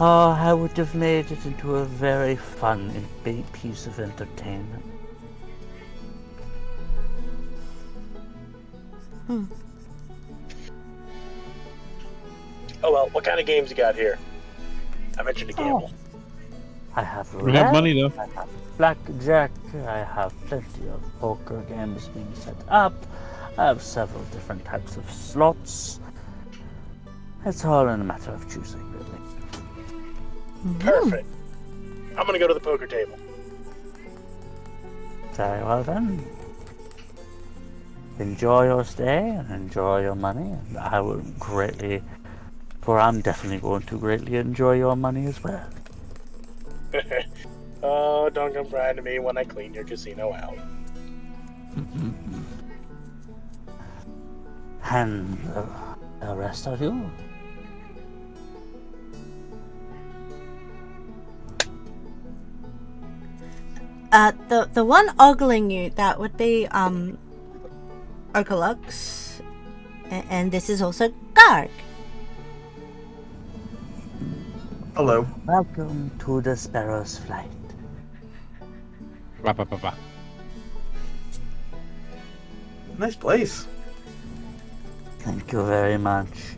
I would have made it into a very fun and big piece of entertainment. Oh well, what kind of games you got here? I mentioned to gamble. I have We have money though. I have blackjack, I have plenty of poker games being set up, I have several different types of slots. It's all in a matter of choosing, really. Perfect. I'm gonna go to the poker table. Very well then. Enjoy your stay and enjoy your money. And I would greatly, for I'm definitely going to greatly enjoy your money as well. Oh, don't come crying to me when I clean your casino out. And the rest of you? The one ogling you, that would be Okalux, and this is also Garg. Hello. Welcome to the Sparrow's Flight. Nice place. Thank you very much.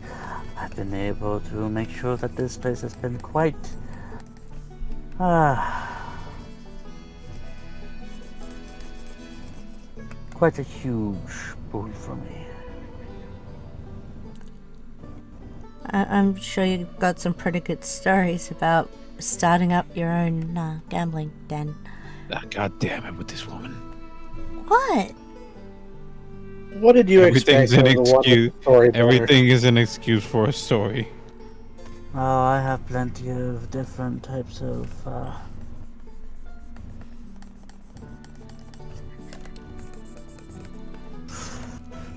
I've been able to make sure that this place has been quite quite a huge boon for me. I'm sure you've got some pretty good stories about starting up your own gambling den. God damn it with this woman. What? What did you expect? Everything's an out of the excuse. one story there? Everything is an excuse for a story. Oh, I have plenty of different types of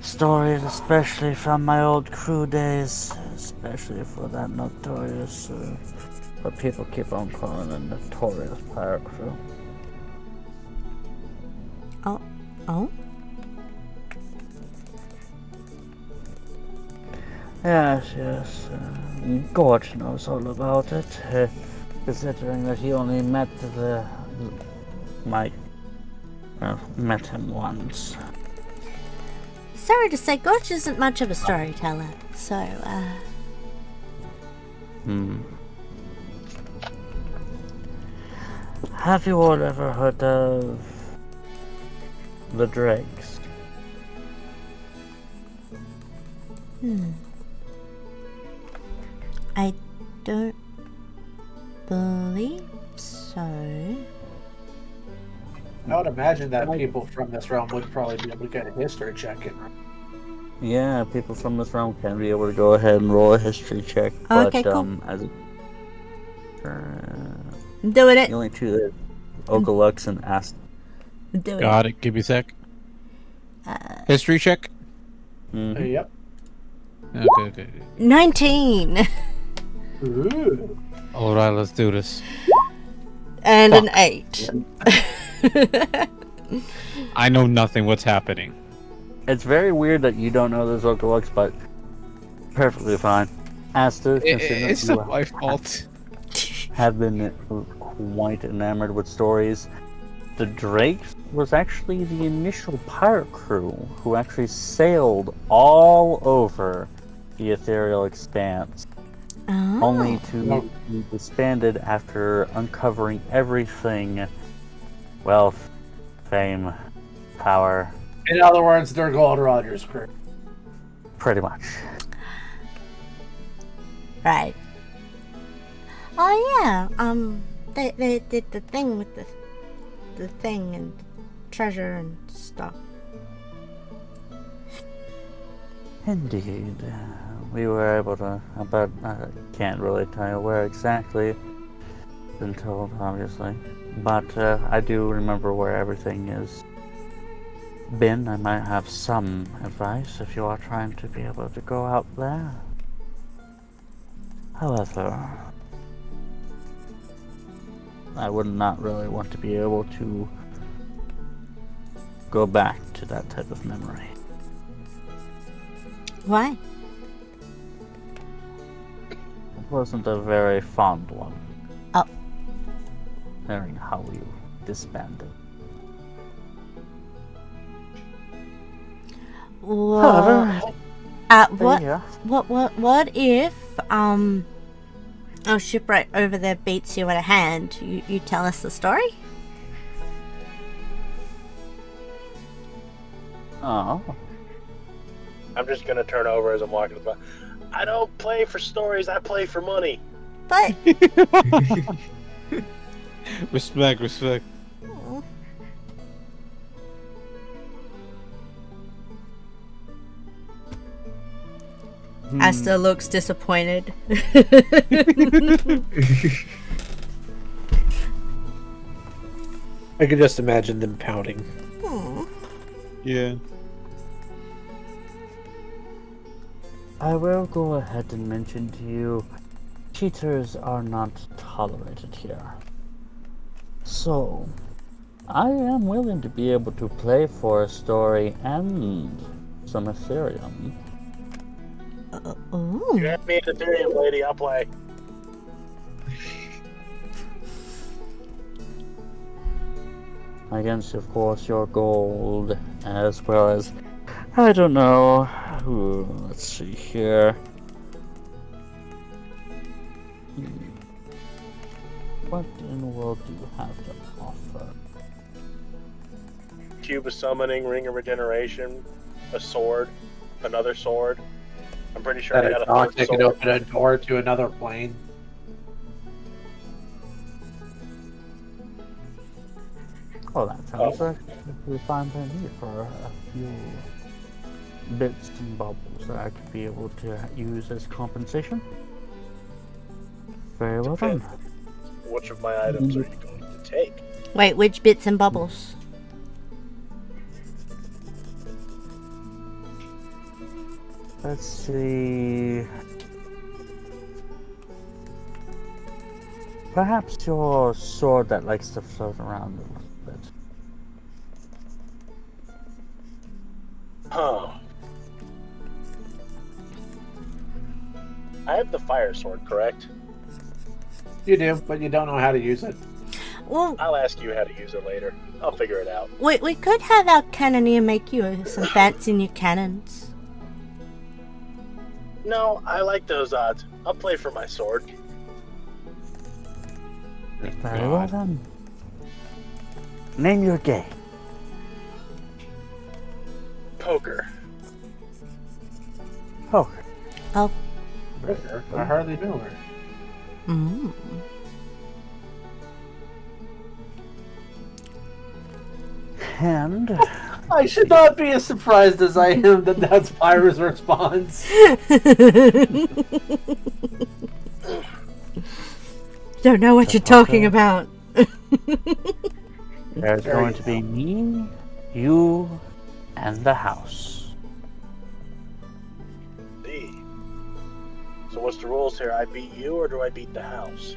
stories, especially from my old crew days, especially for that notorious, what people keep on calling the notorious pirate crew. Oh? Yes. Gorge knows all about it, considering that he only met met him once. Sorry to say, Gorge isn't much of a storyteller, so, Have you all ever heard of the Drakes? I don't believe so. I would imagine that people from this realm would probably be able to get a history check in. Yeah, people from this realm can be able to go ahead and roll a history check. Okay, but, cool. as I'm doing it. the only two Ogalux and ask. Do it. Got it. Give me a sec. History check. Yep. Okay. 19. Ooh. All right, let's do this. And an 8. I know nothing. What's happening? It's very weird that you don't know those Ogalux, but perfectly fine. Asta, It's not my fault. have been quite enamored with stories. The Drakes was actually the initial pirate crew who actually sailed all over the ethereal expanse, only to be disbanded after uncovering everything: wealth, fame, power. In other words, they're Gold Roger's crew. Pretty much. Right. Oh yeah. They did the thing with the thing and treasure and stuff. Indeed. We were able to, but I can't really tell you where exactly. Been told, obviously. But I do remember where everything is been. I might have some advice if you are trying to be able to go out there. However, I would not really want to be able to go back to that type of memory. Why? It wasn't a very fond one. Oh. Hearing how you disbanded. What? Yeah. What if our shipwright over there beats you at a hand? You tell us the story? Oh. I'm just gonna turn over as I'm walking the spot. I don't play for stories, I play for money. But Respect. Asta looks disappointed. I can just imagine them pouting. Yeah. I will go ahead and mention to you, cheaters are not tolerated here. So, I am willing to be able to play for a story and some Ethereum. You have me an Ethereum, lady, I'll play. Against, of course, your gold, as well as, I don't know, let's see here. What in the world do you have to offer? Cube of Summoning, Ring of Regeneration, a sword, another sword. I'm pretty sure I That got a a dog third that can sword. open a door to another plane. Oh, that sounds like a fine by me for a few bits and bobbles that I could be able to use as compensation. Very well done. Which of my items are you going to take? Wait, which bits and bubbles? Let's see. Perhaps your sword that likes to float around a little bit. Huh. I have the fire sword, correct? You do, but you don't know how to use it. Well, I'll ask you how to use it later. I'll figure it out. we could have our cannoneer make you some fancy new cannons. No, I like those odds. I'll play for my sword. Very well done. Name your game. Poker. Poker. Oh. I hardly know her. Mm. And I should not be as surprised as I am that that's Pyra's response. Don't know what you're talking about. There's going to be me, you, and the house. See. So what's the rules here? I beat you, or do I beat the house?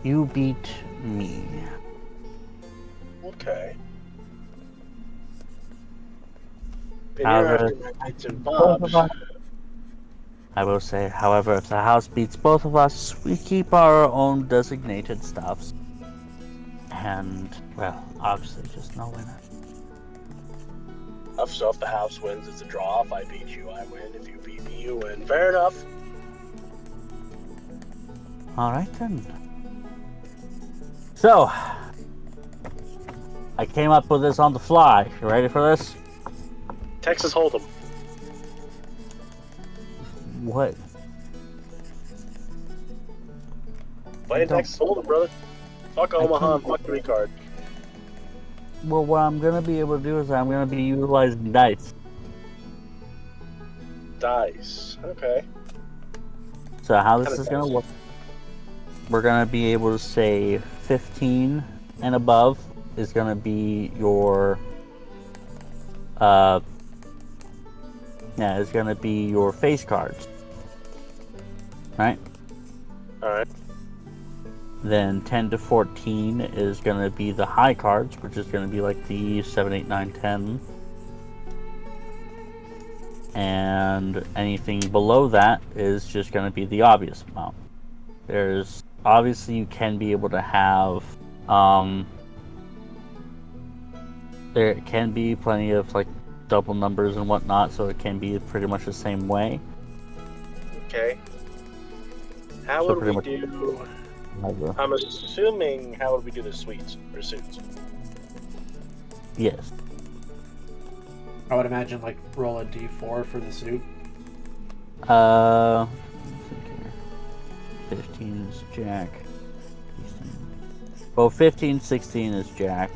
You beat me. Okay. And However, you're after my bits and both bobs. of us. I will say, however, if the house beats both of us, we keep our own designated stuffs. And, well, obviously just no winner. So if the house wins, it's a draw. If I beat you, I win. If you beat me, you win. Fair enough. Alright then. So, I came up with this on the fly. You ready for this? Texas Hold'em. What? Playing Texas Hold'em, brother. Fuck Omaha and fuck 3-card. Well, what I'm going to be able to do is I'm going to be utilizing dice. Dice. Okay. So how this is going to work, we're going to be able to say 15 and above is going to be your, it's going to be your face cards. Right? Alright. Then 10 to 14 is going to be the high cards, which is going to be like the 7, 8, 9, 10. And anything below that is just going to be the obvious amount. There's obviously you can be able to have there can be plenty of like double numbers and whatnot, so it can be pretty much the same way. Okay. How So would pretty we much- do... I'm assuming how would we do the suites or suits? Yes. I would imagine like roll a d4 for the suit. Let's think here. 15 is Jack. 15, 16 is Jack.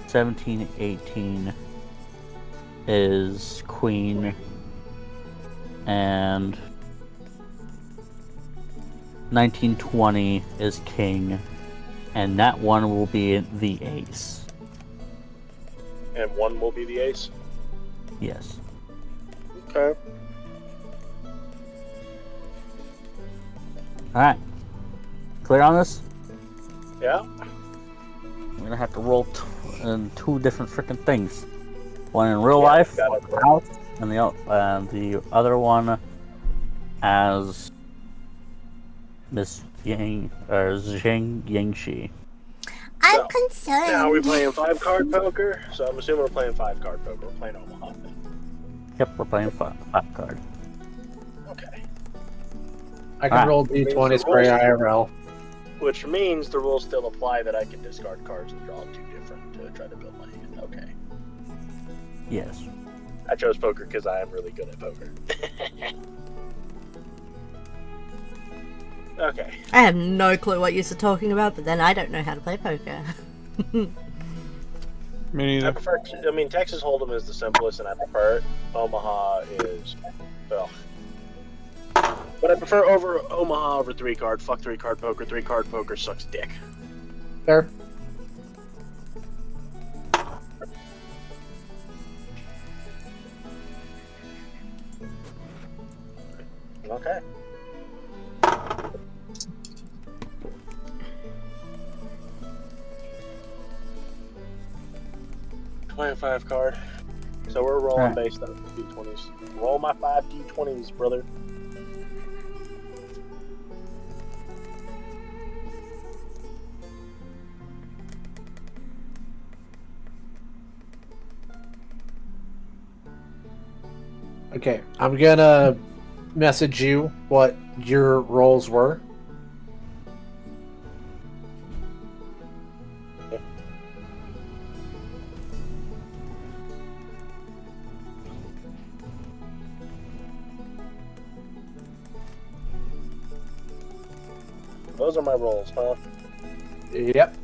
17, 18 is Queen. And 19, 20 is King. And that one will be the Ace. And one will be the ace? Yes. Okay. Alright. Clear on this? Yeah? I'm gonna have to roll in two different freaking things. One in real Yeah, life, got one it. in the house, and the other one as Miss Yang or Zheng Yangshi. I'm So, concerned. Now we're playing 5-card poker, so I'm assuming we're playing 5-card poker. We're playing Omaha then. Yep, we're playing five card. Okay. I can Alright. roll d20s for IRL. Which means the rules still apply that I can discard cards and draw 2 different to try to build my hand. Okay. Yes. I chose poker because I am really good at poker. Okay. I have no clue what you're talking about, but then I don't know how to play poker. Me neither. Texas Hold'em is the simplest, and I prefer it. Omaha is, well, but I prefer Omaha over 3-card. Fuck 3-card poker. 3-card poker sucks dick. There. Okay. Playing 5-card. So we're rolling Alright. based on d20s. Roll my 5 d20s, brother. Okay, I'm gonna message you what your rolls were. Those are my rolls, huh? Yep.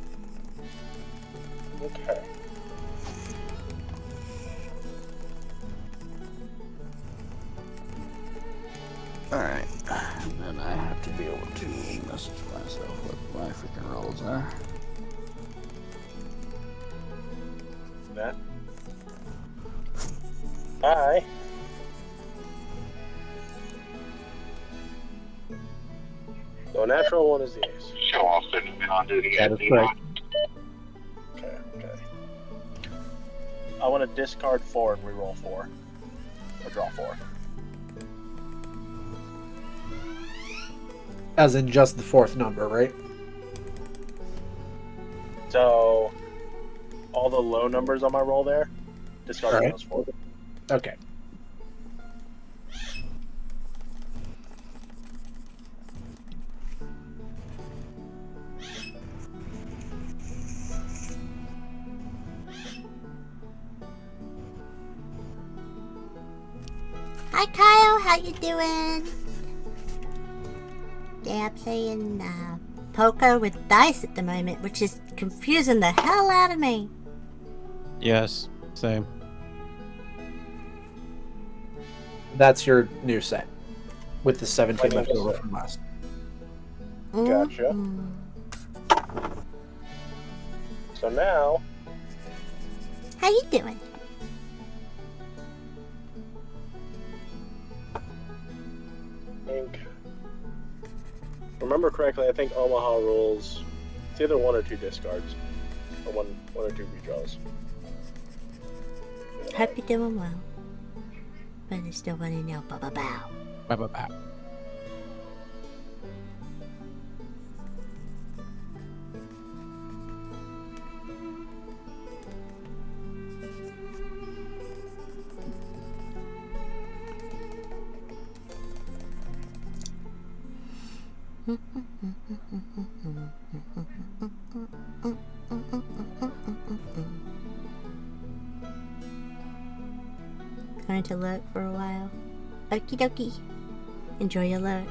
Okay. Alright. And then I have to be able to message myself with my freaking rolls are. That. Hi. So a natural one is the ace. Show off that you've been on duty That at is correct. Okay. I want to discard 4 and reroll 4. Or draw 4. As in just the fourth number, right? So all the low numbers on my roll there, discard Alright. those 4. Okay. Hi Kyle, how you doing? Yeah, I'm playing poker with dice at the moment, which is confusing the hell out of me. Yes, same. That's your new set. With the 17 My left new over set. from last. Gotcha. Mhm. So now, How you doing? I think, remember correctly, I think Omaha rules, it's either 1 or 2 discards. Or one or 2 redraws. Hope you're doing well. But I still want to know, bow. Bow, bow, bow. Going to look for a while. Okie dokie. Enjoy your look.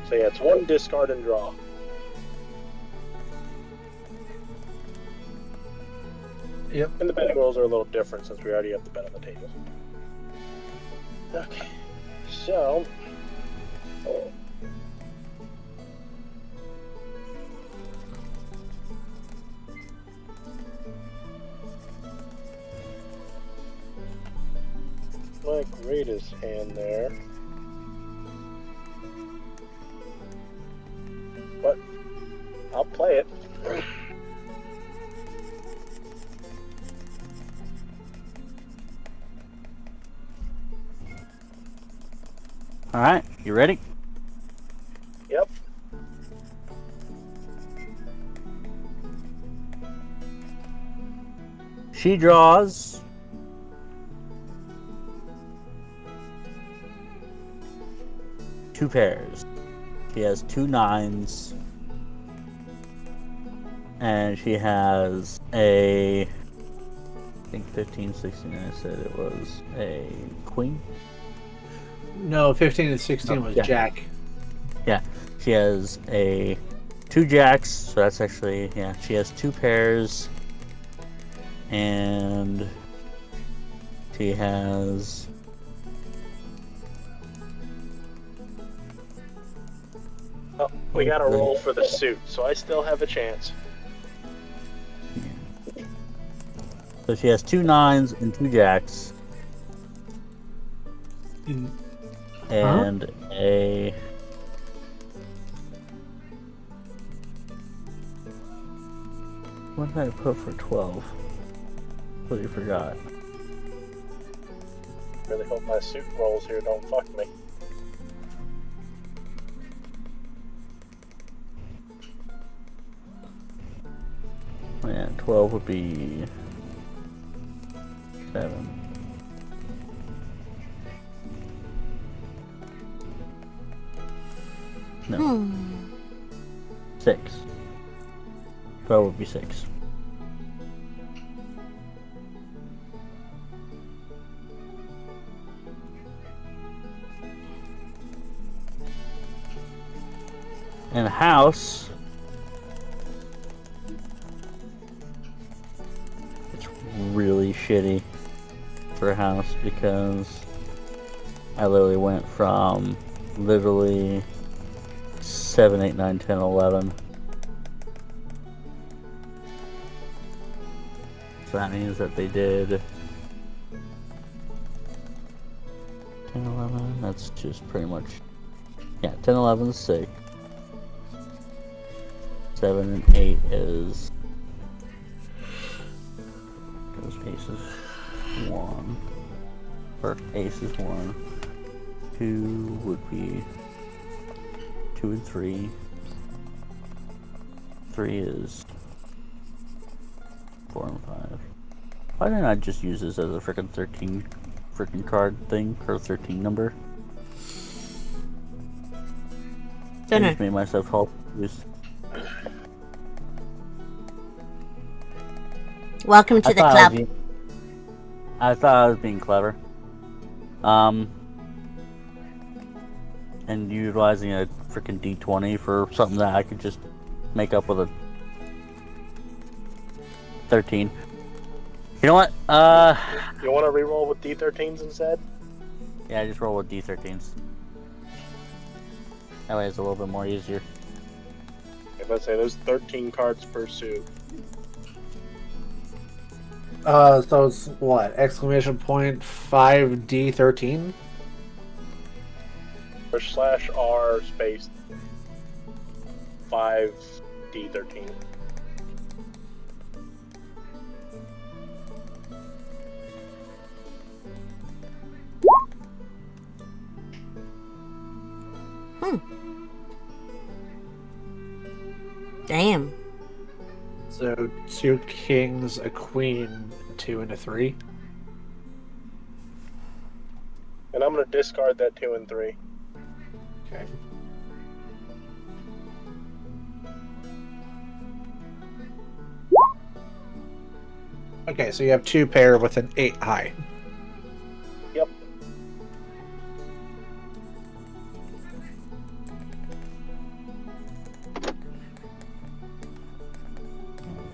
So yeah, it's 1 discard and draw. Yep. And the betting rolls are a little different since we already have the bet on the table. Okay. So. My greatest hand there. But I'll play it. All right, you ready? Yep. She draws 2 pairs. She has 2 9s. And she has a, I think 15, 16, I said it was a queen. No, 15 and 16 was yeah. Jack. Yeah, she has 2 jacks, so that's actually, yeah, she has 2 pairs. And she has Oh, we got to roll for the suit, so I still have a chance. So she has 2 9s and 2 jacks. And a... What did I put for 12? Completely forgot. Really hope my suit rolls here don't fuck me. Yeah, 12 would be 7. No. 6. 12 would be 6. And house, it's really shitty for a house because I literally went from 7, 8, 9, 10, 11. So that means that they did 10, 11, that's just pretty much, yeah, 10, 11 is 6. 7 and 8 is, those aces 1, or ace is 1, 2 would be 2 and 3, 3 is 4 and 5. Why didn't I just use this as a freaking 13 freaking card thing, or 13 number? I just made myself help use. Welcome to the club. I thought I was being clever. And utilizing a freaking D20 for something that I could just make up with a 13. You know what? You want to reroll with D13s instead? Yeah, just roll with D13s. That way it's a little bit more easier. If I say there's 13 cards per suit. So it's what? Exclamation point 5D13? Or /R space 5D13. Damn. So 2 kings, a queen, 2 and a 3. And I'm going to discard that 2 and 3. Okay. Okay, so you have 2 pair with an 8 high. Yep.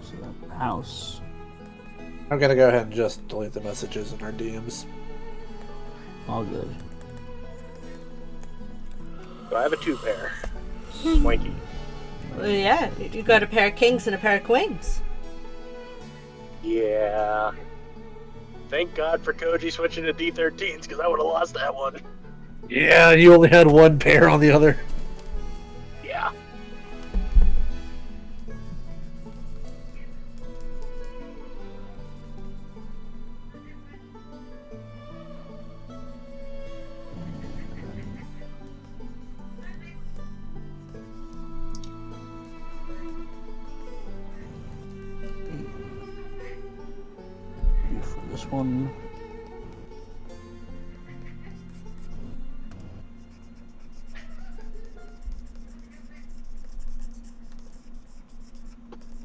So that house. I'm gonna go ahead and just delete the messages in our DMs. All good. So I have a 2 pair. Swanky. Well, yeah, you got a pair of kings and a pair of queens. Yeah. Thank God for Koji switching to D13s, because I would have lost that one. Yeah, you only had 1 pair on the other. Yeah. For this one.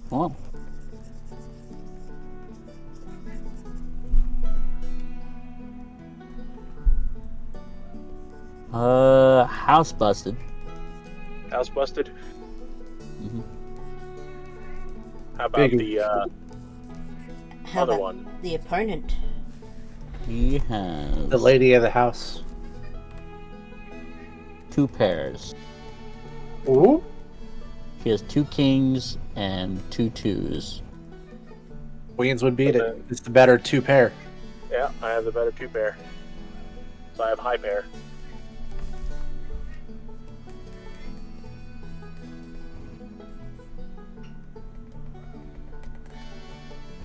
Well. House busted. House busted. Mm-hmm. How about the How other about one? the opponent? He has The lady of the house. 2 pairs. Ooh. He has 2 kings and 2 twos. Queens would beat it. It's the better 2 pair. Yeah, I have the better 2 pair. So I have high pair.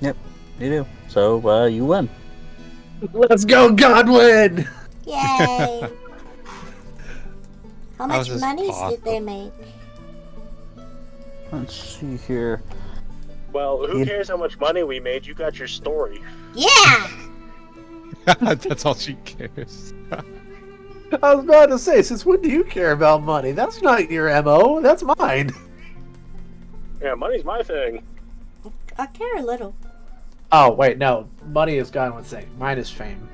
Yep, you do. So, you win. Let's go, Godwin! Yay! How How much is this money did possible? they make? Let's see here. Well, who Yeah. cares how much money we made? You got your story. Yeah! That's all she cares. I was about to say, since when do you care about money? That's not your MO, that's mine. Yeah, money's my thing. I care a little. Oh, wait, no. Money is Godwin's thing. Mine is fame.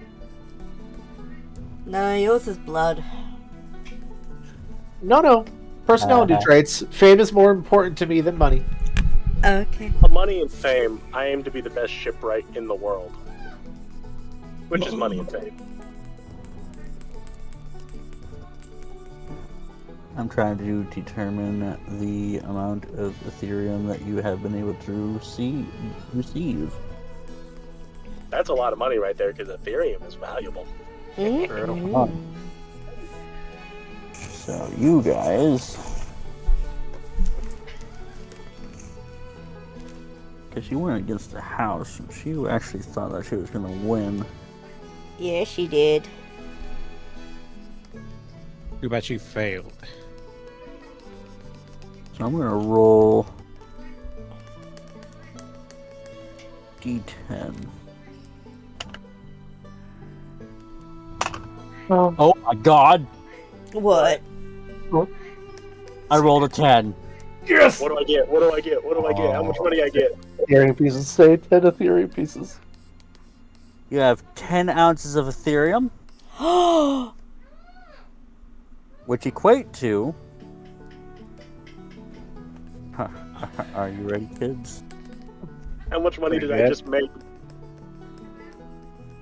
No, yours is blood. No. Personality traits. Fame is more important to me than money. Okay. For money and fame, I aim to be the best shipwright in the world. Which is money and fame. I'm trying to determine the amount of Ethereum that you have been able to receive. That's a lot of money right there, because Ethereum is valuable. So you guys, because she went against the house, she actually thought that she was going to win. Yeah, she did. Too bad she failed. So I'm going to roll D10. Oh my god! What? I rolled a 10. Yes! What do I get? What do I get? What do I get? How much money I get? Ethereum pieces. Say 10 Ethereum pieces. You have 10 ounces of Ethereum, which equate to... Are you ready, kids? How much money did I just make?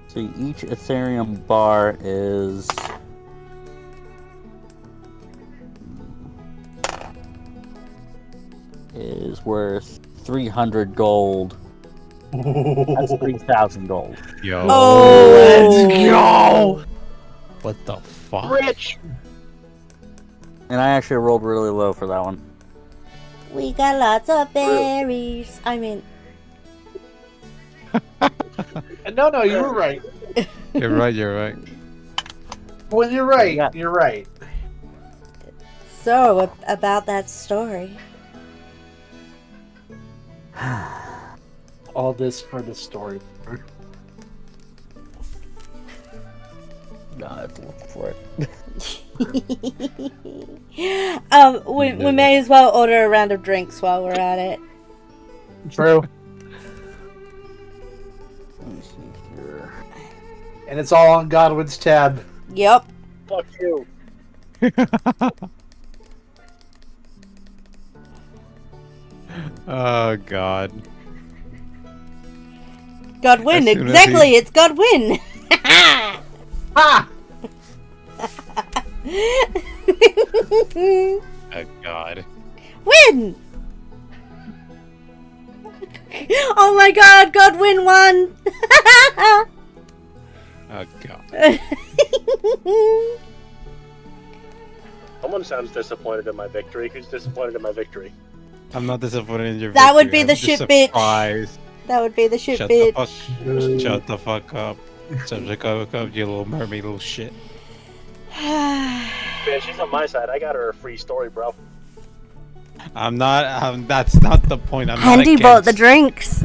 So each Ethereum bar is worth 300 gold. That's 3,000 gold. Yo. Oh, Let's go! What the fuck? Rich! And I actually rolled really low for that one. We got lots of berries. I mean, No, you were right. You're right, you're right. Well, you're right. Yeah. You're right. so about that story. All this for the story. No, I have to look for it. We may as well order a round of drinks while we're at it. True. Let me see here. And it's all on Godwin's tab. Yep. Fuck you. Oh god. Godwin, As soon as exactly. It's Godwin. Ha! Oh god. Win. Oh my God, Godwin won. Oh god. Someone sounds disappointed in my victory. Who's disappointed in my victory? I'm not disappointed in your That would victory. be the I'm just shit bitch. surprised. That would be the shit Shut bitch. the fuck. Shut the fuck up. Shut the fuck up, you little mermaid, little shit. Man, she's on my side. I got her a free story, bro. I'm not. That's not the point. I'm Andy not bought the against- drinks.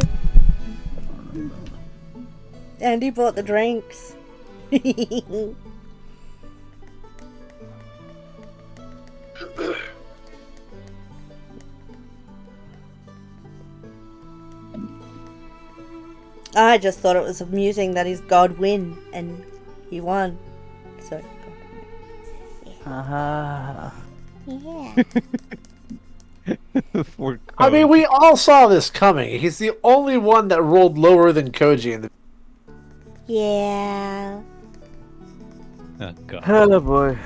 Andy bought the drinks. I just thought it was amusing that he's Godwin and he won. So, Uh-huh. yeah. For I mean, code. we all saw this coming. He's the only one that rolled lower than Koji in the. Yeah. Oh god. Oh boy.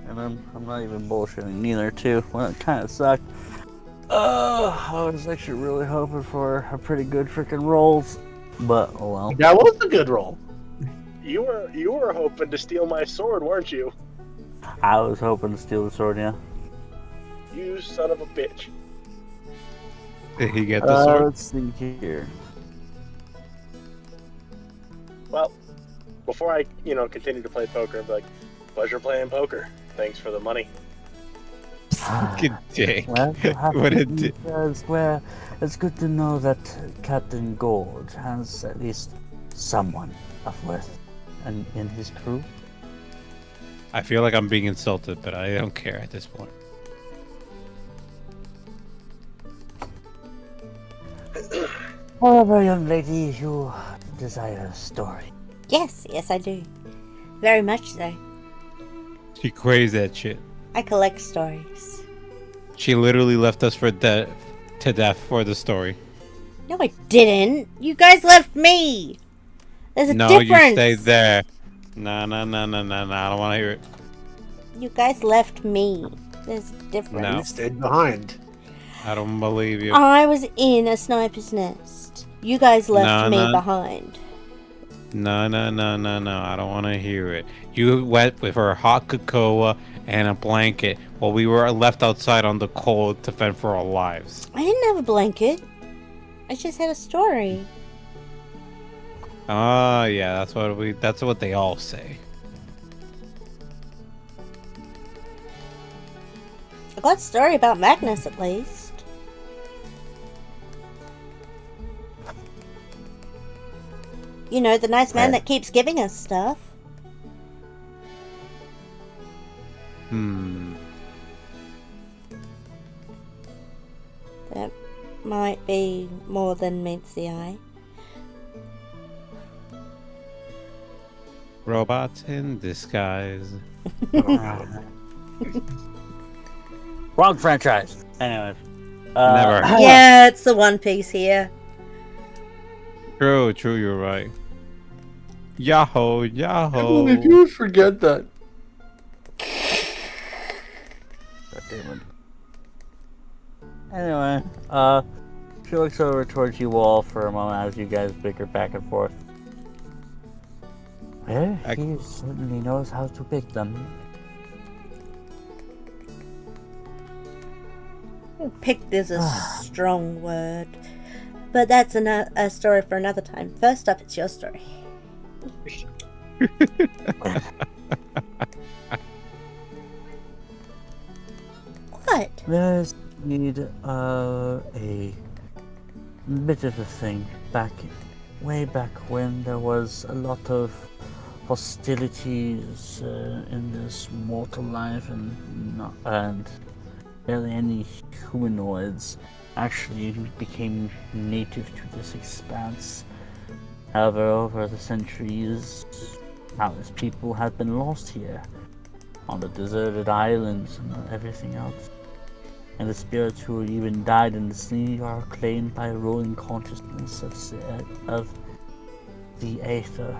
And I'm not even bullshitting neither too. Well, it kind of sucked. I was actually really hoping for a pretty good freaking rolls, but oh well. That was a good roll. You were hoping to steal my sword, weren't you? I was hoping to steal the sword, yeah. You son of a bitch. Did he get the sword? Let's see here. Well, before I, continue to play poker, I'm like, pleasure playing poker. Thanks for the money. Good dick. Well, What a dick. well, it's good to know that Captain Gold has at least someone of worth in his crew. I feel like I'm being insulted, but I don't care at this point. However, young lady, you desire a story. Yes, I do. Very much so. She crazy that shit. I collect stories. She literally left us to death for the story. No, I didn't. You guys left me. There's a No, difference. you stayed there. No. I don't want to hear it. You guys left me. There's a difference. No. You stayed behind. I don't believe you. I was in a sniper's nest. You guys left me behind. No. I don't want to hear it. You went with her hot cocoa and a blanket while we were left outside on the cold to fend for our lives. I didn't have a blanket. I just had a story. Oh, yeah, that's what they all say. I got a story about Magnus, at least. You know, the nice man that keeps giving us stuff. That might be more than meets the eye. Robots in disguise. Wrong franchise. Anyways. Never. Yeah, it's the One Piece here. True, you're right. Yahoo! How did you forget that? Anyway, she looks over towards you all for a moment as you guys bicker back and forth. Well, he certainly knows how to pick them. Picked is a strong word. But that's a story for another time. First up, it's your story. What? There's indeed a bit of a thing way back when there was a lot of hostilities in this mortal life and barely any humanoids actually became native to this expanse. However, over the centuries, countless people have been lost here, on the deserted islands and everything else. And the spirits who even died in the sea are claimed by a ruling consciousness of the Aether.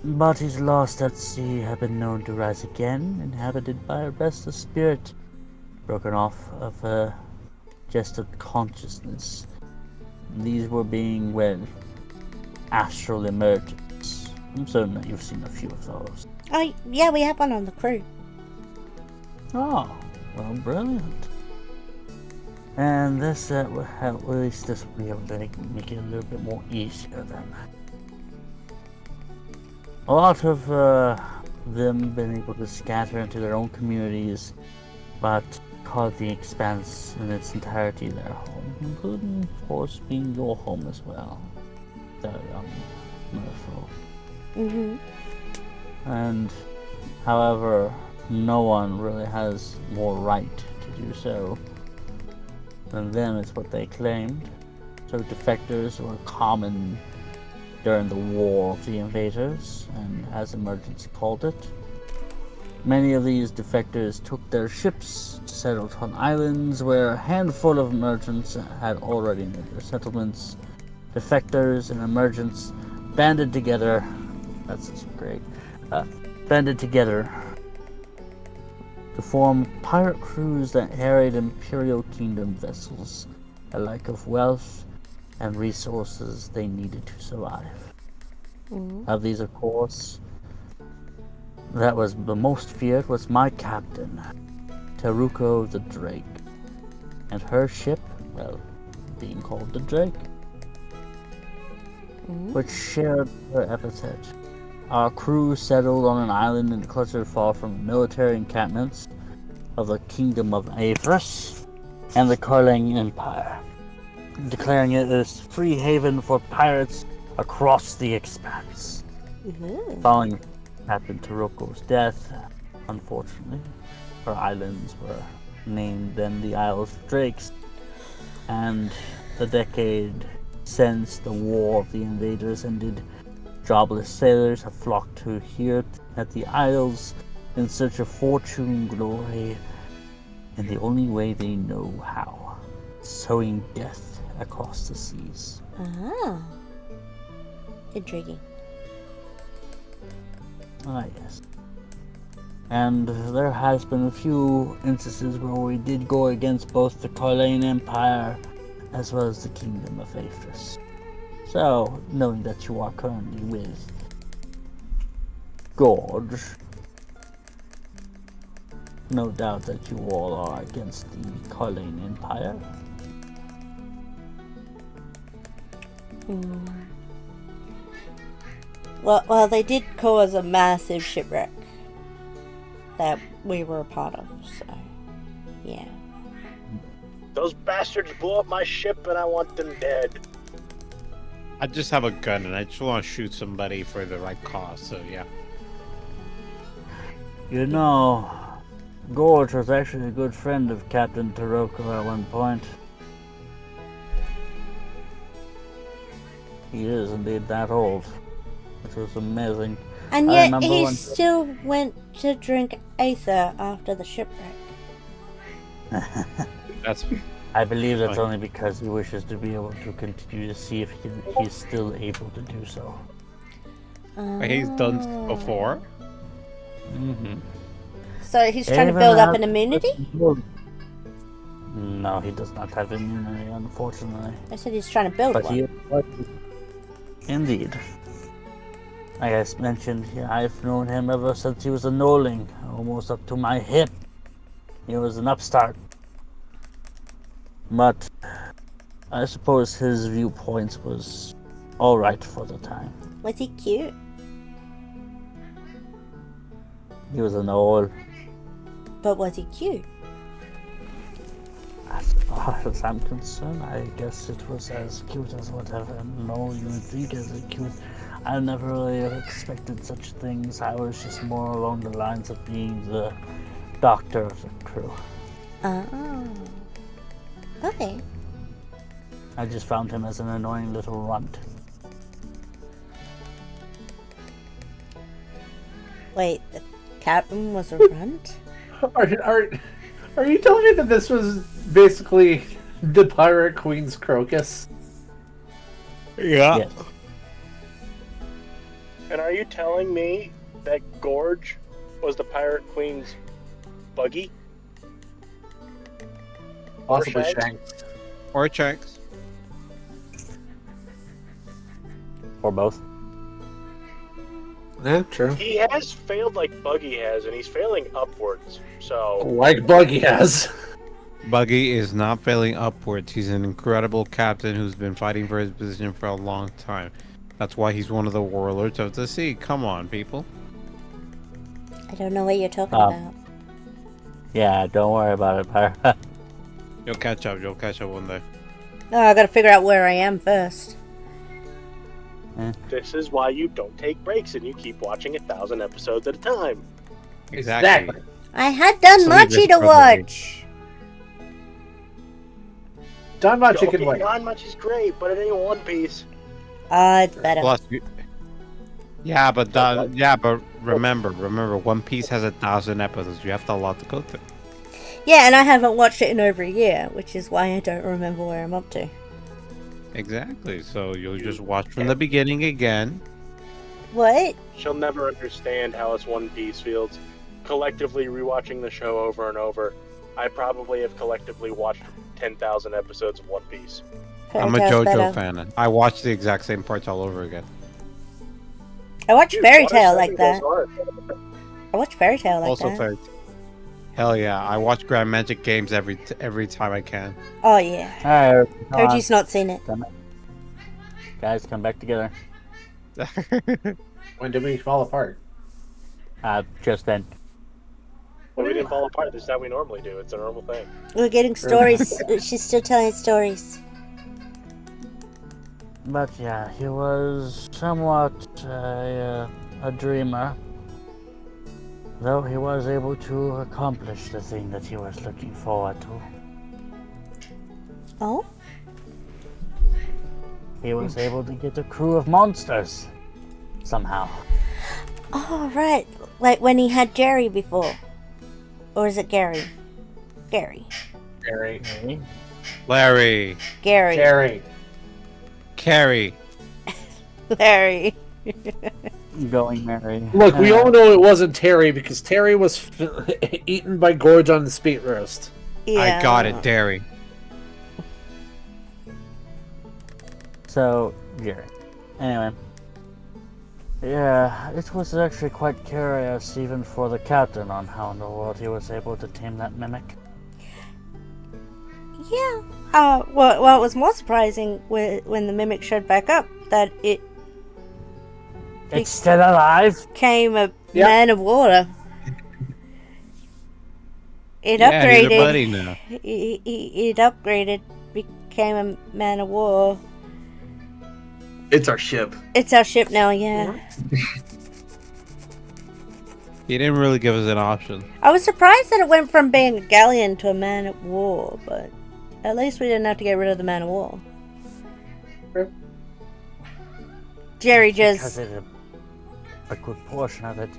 Bodies lost at sea have been known to rise again, inhabited by a restless spirit, broken off of a gestured consciousness. These were being, astral emergence. I'm certain that you've seen a few of those. Oh, yeah, we have one on the crew. Oh, well, brilliant. And this, at least this will be able to make it a little bit more easier then. A lot of them been able to scatter into their own communities, but call the expanse in its entirety their home, including, of course, being your home as well. The merfolk. And, however, no one really has more right to do so than them, is what they claimed. So defectors were common during the War of the Invaders, and as Emergence called it. Many of these defectors took their ships, settled on islands where a handful of Emergents had already made their settlements. Defectors and Emergents banded together. That's just great. Banded together to form pirate crews that harried Imperial Kingdom vessels, alike of wealth and resources they needed to survive. Of these, of course, that was the most feared was my captain, Teruko the Drake, and her ship, being called the Drake, which shared her epithet. Our crew settled on an island and clustered far from military encampments of the Kingdom of Avris and the Karlang Empire, declaring it as free haven for pirates across the expanse. Following Captain Taroko's death, unfortunately, her islands were named then the Isles of Drakes, and the decade since the War of the Invaders ended, jobless sailors have flocked to here at the Isles in search of fortune, glory, in the only way they know how, sowing death across the seas. Ah. Intriguing. Ah, yes. And there has been a few instances where we did go against both the Carlane Empire as well as the Kingdom of Aphis. So, knowing that you are currently with Gorge, no doubt that you all are against the Carlane Empire. Well, they did cause a massive shipwreck that we were a part of, so yeah. Those bastards blew up my ship and I want them dead. I just have a gun and I just want to shoot somebody for the right cause, so yeah. You know, Gorge was actually a good friend of Captain Taroko at one point. He is indeed that old, which was amazing. And I yet remember he when- still went to drink Aether after the shipwreck. That's I believe that's Fine. only because he wishes to be able to continue to see if he's still able to do so. he's done Oh. before. Mm-hmm. So he's trying to build up an immunity? No, he does not have immunity, unfortunately. I said he's trying to build But one. he is indeed. Like I mentioned, I've known him ever since he was a knowling, almost up to my hip. He was an upstart. But I suppose his viewpoints was alright for the time. Was he cute? He was an old, But was he cute? as far as I'm concerned, I guess it was as cute as whatever no you would think is a cute. I never really expected such things. I was just more along the lines of being the doctor of the crew. Oh. Okay. I just found him as an annoying little runt. Wait, the captain was a runt? Are you telling me that this was basically the Pirate Queen's Crocus? Yeah. Yes. And are you telling me that Gorge was the Pirate Queen's buggy? Possibly Shanks? Shanks. Or checks. Or both. Yeah, true. He has failed like Buggy has, and he's failing upwards. So Like Buggy has. Buggy is not failing upwards. He's an incredible captain who's been fighting for his position for a long time. That's why he's one of the warlords of the sea. Come on, people. I don't know what you're talking Um, about. Yeah, don't worry about it, Pyra. You'll catch up. You'll catch up one day. Oh, I gotta figure out where I am first. this is why you don't take breaks and you keep watching 1,000 episodes at a time. Exactly. I had Done So Machi you to just probably- watch! Don Machi can wait. Not much is great, but it ain't One Piece. It's better. Plus, yeah, but remember, One Piece has 1,000 episodes. You have a lot to go through. Yeah, and I haven't watched it in over a year, which is why I don't remember where I'm up to. Exactly. So you'll just watch from the beginning again. What? She'll never understand how us One Piece feels. Collectively rewatching the show over and over, I probably have collectively watched 10,000 episodes of One Piece. I'm a Fairy Tail's JoJo better. fan. I watch the exact same parts all over again. I watch Dude, Fairy Water Tail like Seven that. goes hard. I watch Fairy Tail like Also, that. hell yeah, I watch Grand Magic games every time I can. Oh yeah. Alright, come on. Koji's not seen it. Guys, come back together. When did we fall apart? Just then. But we didn't fall apart. This is how we normally do. It's a normal thing. We're getting stories. She's still telling stories. But yeah, he was somewhat a dreamer. Though he was able to accomplish the thing that he was looking forward to. Oh? He was able to get a crew of monsters. Somehow. Oh, right. Like when he had Jerry before. Or is it Gary? Gary. Gary. Larry. Gary. Jerry. Carrie. Larry. Going Mary. Look, we all know it wasn't Terry because Terry was eaten by Gorge on the speed roast. Yeah. I got it, Terry. So, Jerry. Anyway. Yeah, it was actually quite curious, even for the captain, on how in the world he was able to tame that mimic. Yeah. Well, it was more surprising when the mimic showed back up that it It's still alive? became a man of water. It upgraded. He's a buddy now. It upgraded, became a man of war. It's our ship. It's our ship now, yeah. He didn't really give us an option. I was surprised that it went from being a galleon to a man of war, but at least we didn't have to get rid of the man of war. Sure. Jerry Because just... it, a good portion of it,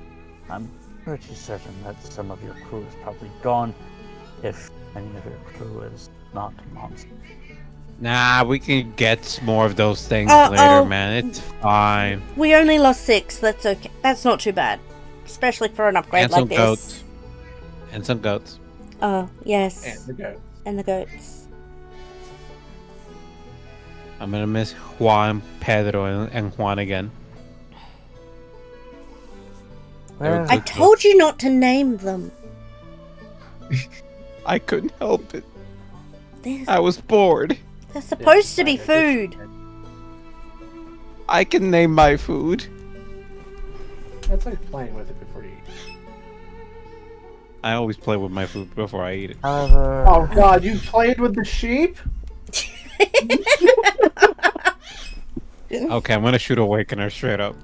I'm pretty certain that some of your crew is probably gone, if any of your crew is not monsters. Nah, we can get more of those things Uh-oh. later, man. It's fine. We only lost 6, that's okay. That's not too bad. Especially for an upgrade And like some this. goats. And some goats. Oh, yes. And the goat. And the goats. I'm gonna miss Juan, Pedro, and Juan again. Well, I told you not to name them. I couldn't help it. They're, I was bored. they're supposed to be food. I can name my food. That's like playing with it before you eat. I always play with my food before I eat it. however, Oh god, you played with the sheep? Okay, I'm gonna shoot Awakener straight up.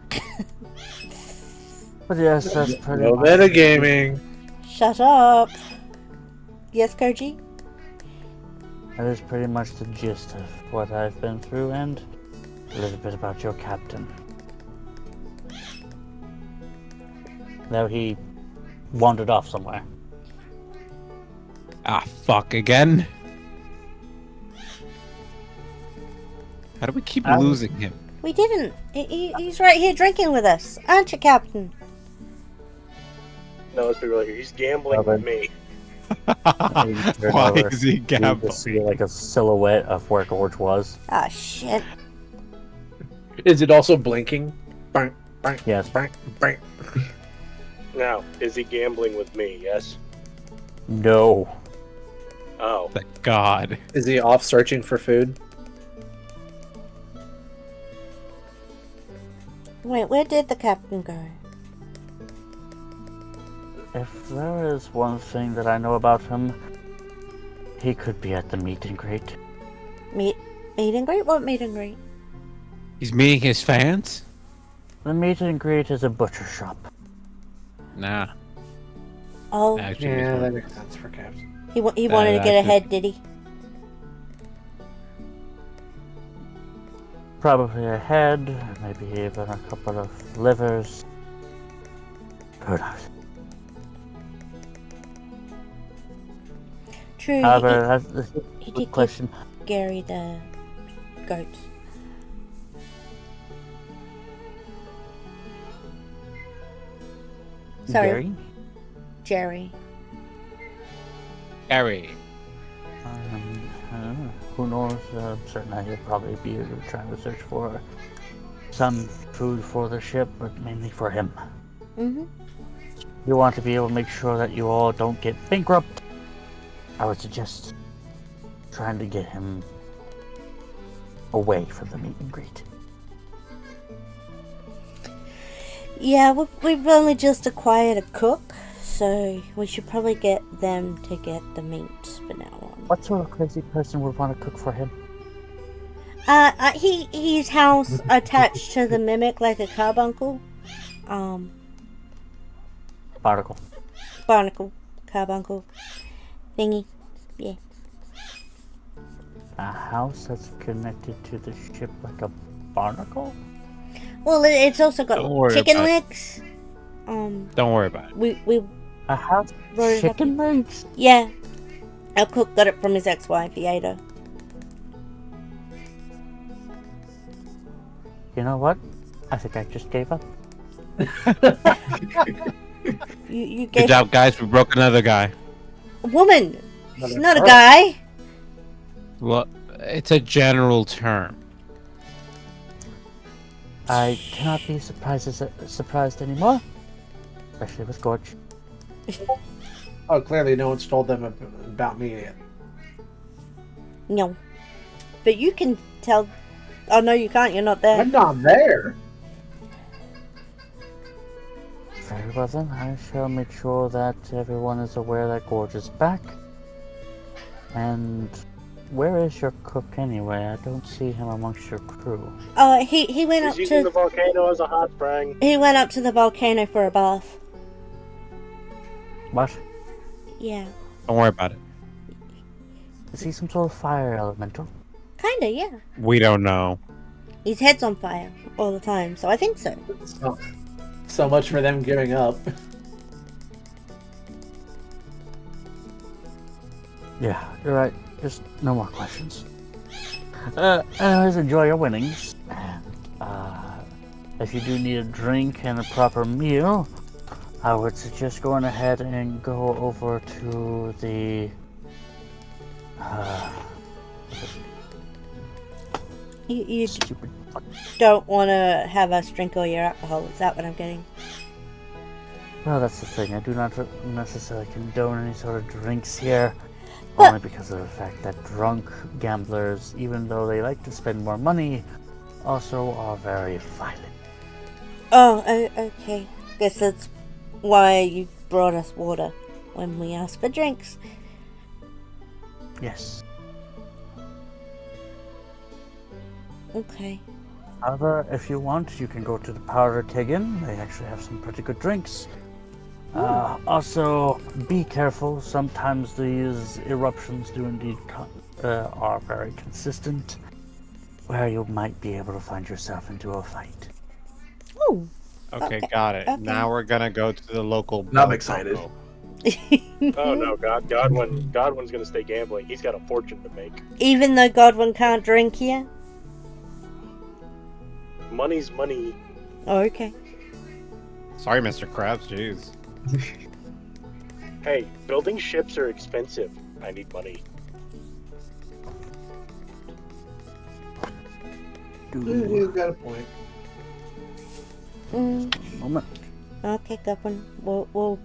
but yes, that's pretty No much metagaming. Shut up. Yes, Koji? that is pretty much the gist of what I've been through, and a little bit about your captain. Now he wandered off somewhere. Ah, fuck again. How do we keep losing him? We didn't. He's right here drinking with us. Aren't you, Captain? No, let's be real here. He's gambling with me. Why is he You gambling? just see like a silhouette of where Gorge was. Ah, shit. Is it also blinking? Bang, bang, Yes. bang, bang. Now, is he gambling with me? Yes. No. Oh, Thank God. Is he off searching for food? Wait, where did the Captain go? If there is one thing that I know about him, he could be at the meet and greet. Meet and greet? What meet and greet? He's meeting his fans? The meet and greet is a butcher shop. Nah. Oh, Actually, Yeah, it's that not. makes sense for Caps. he wanted to get actually- ahead, did he? Probably a head, maybe even a couple of livers. Who knows? True, However, that's the he good did give question. Gary the goats. Sorry, Gary? Jerry. Harry. Who knows? Certainly he'll probably be trying to search for some food for the ship, but mainly for him. Mm-hmm. You want to be able to make sure that you all don't get bankrupt. I would suggest trying to get him away from the meet and greet. Yeah, we've only just acquired a cook, so we should probably get them to get the meat for now on. What sort of crazy person would want to cook for him? His house attached to the mimic like a carbuncle. Barnacle. Barnacle. Carbuncle. Thingy. Yeah. A house that's connected to the ship like a barnacle? Well, it's also got Don't worry chicken about it. legs. Don't worry about it. We I have Roll it up chicken legs. yeah. Our cook got it from his ex-wife. He ate her. You know what? I think I just gave up. You Good gave job, guys. We broke another guy. a woman. She's Another not a girl. guy. Well, it's a general term. I cannot be surprised anymore, especially with Gorge. Oh, clearly no one's told them about me yet. No. But you can tell. Oh no, you can't. You're not there. I'm not there. Very well then, I shall make sure that everyone is aware that Gorge is back. And where is your cook anyway? I don't see him amongst your crew. Oh, he went up He's using to. the volcano as a hot spring. He went up to the volcano for a bath. What? Yeah. Don't worry about it. Is he some sort of fire elemental? Kinda, yeah. We don't know. His head's on fire all the time, so I think so. So much for them giving up. Yeah, you're right. Just no more questions. Anyways, enjoy your winnings. If you do need a drink and a proper meal, I would suggest going ahead and go over to the... You stupid... don't want to have us drink all your alcohol, is that what I'm getting? Well, that's the thing. I do not necessarily condone any sort of drinks here. But- Only because of the fact that drunk gamblers, even though they like to spend more money, also are very violent. Oh, okay. Guess that's why you brought us water when we asked for drinks. Yes. Okay. However, if you want, you can go to the Pyra Z. They actually have some pretty good drinks. Also, be careful. Sometimes these eruptions do indeed are very consistent, where you might be able to find yourself into a fight. Oh. Okay, Okay, got it. okay. Now we're gonna go to the local. Now I'm bar excited. taco. Oh no, Godwin's gonna stay gambling. He's got a fortune to make. Even though Godwin can't drink here? Money's money. Oh, okay. Sorry, Mr. Krabs. Jeez. Hey, building ships are expensive. I need money. He's got a point. Moment. Okay, Godwin. We'll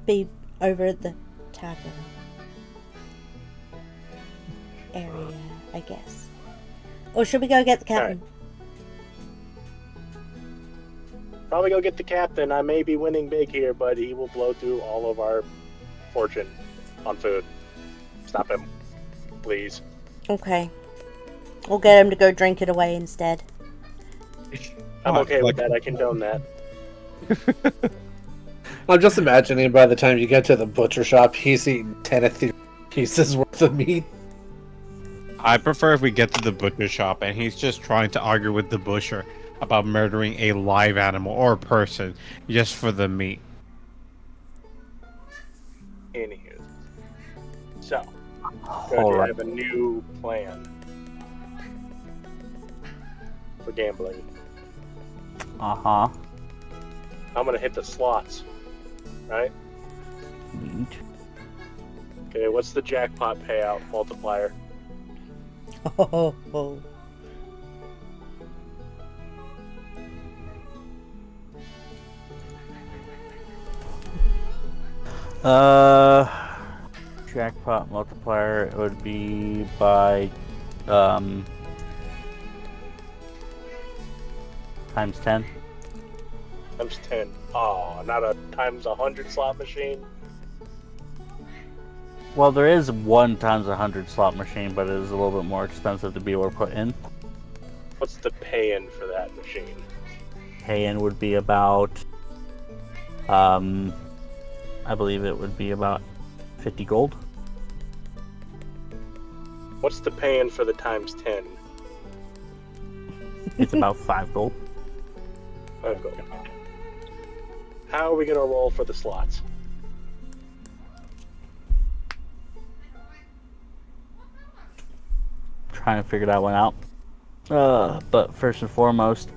be over at the tavern area, I guess. Or should we go get the captain? Probably go get the captain. I may be winning big here, but he will blow through all of our fortune on food. Stop him, please. Okay. We'll get him to go drink it away instead. I'm Oh, okay like- with that. I condone that. I'm just imagining by the time you get to the butcher shop, he's eating 10 pieces worth of meat. I prefer if we get to the butcher shop and he's just trying to argue with the butcher about murdering a live animal or a person just for the meat. Anywho. So, Hold I on. have a new plan for gambling. Uh-huh. I'm gonna hit the slots, right? Neat. Okay, what's the jackpot payout multiplier? Oh. Jackpot multiplier, it would be by, times 10. Times 10. Oh, not a times 100 slot machine? Well, there is one times 100 slot machine, but it is a little bit more expensive to be able to put in. What's the pay-in for that machine? Pay-in would be about, I believe it would be about 50 gold. What's the pay-in for the times 10? It's about 5 gold. Okay. How are we gonna roll for the slots? Trying to figure that one out. But first and foremost,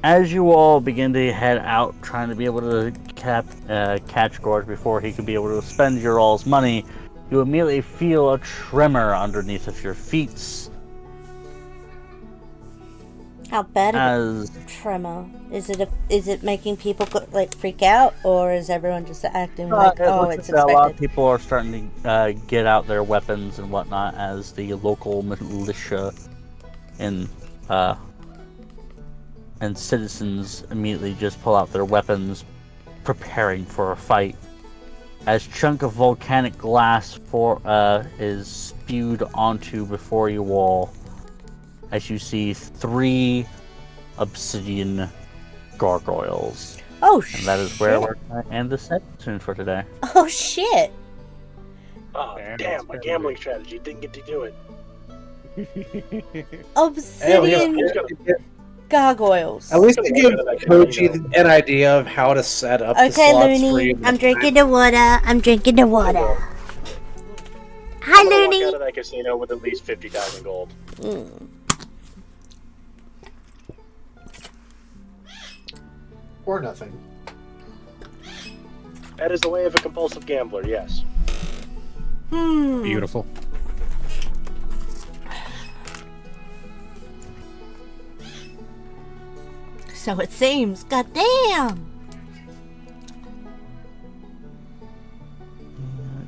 as you all begin to head out, trying to be able to catch Gorge before he could be able to spend your all's money, you immediately feel a tremor underneath of your feet. How bad is it? Tremor? Is it making people freak out, or is everyone just acting like, oh, it's expected? A lot of people are starting to get out their weapons and whatnot as the local militia and citizens immediately just pull out their weapons, preparing for a fight. As chunk of volcanic glass is spewed onto before you all, as you see 3 obsidian gargoyles. Oh shit! And that is where we're going to end the session for today. Oh shit! Oh damn! My gambling strategy didn't get to do it. Obsidian gargoyles. At least to give Koji an idea of how to set up the slots Looney, for you. I'm drinking the water. Hi, Looney. Walk out of that casino with at least 50,000 gold. Or nothing. That is the way of a compulsive gambler. Yes. Beautiful. So it seems. Goddamn.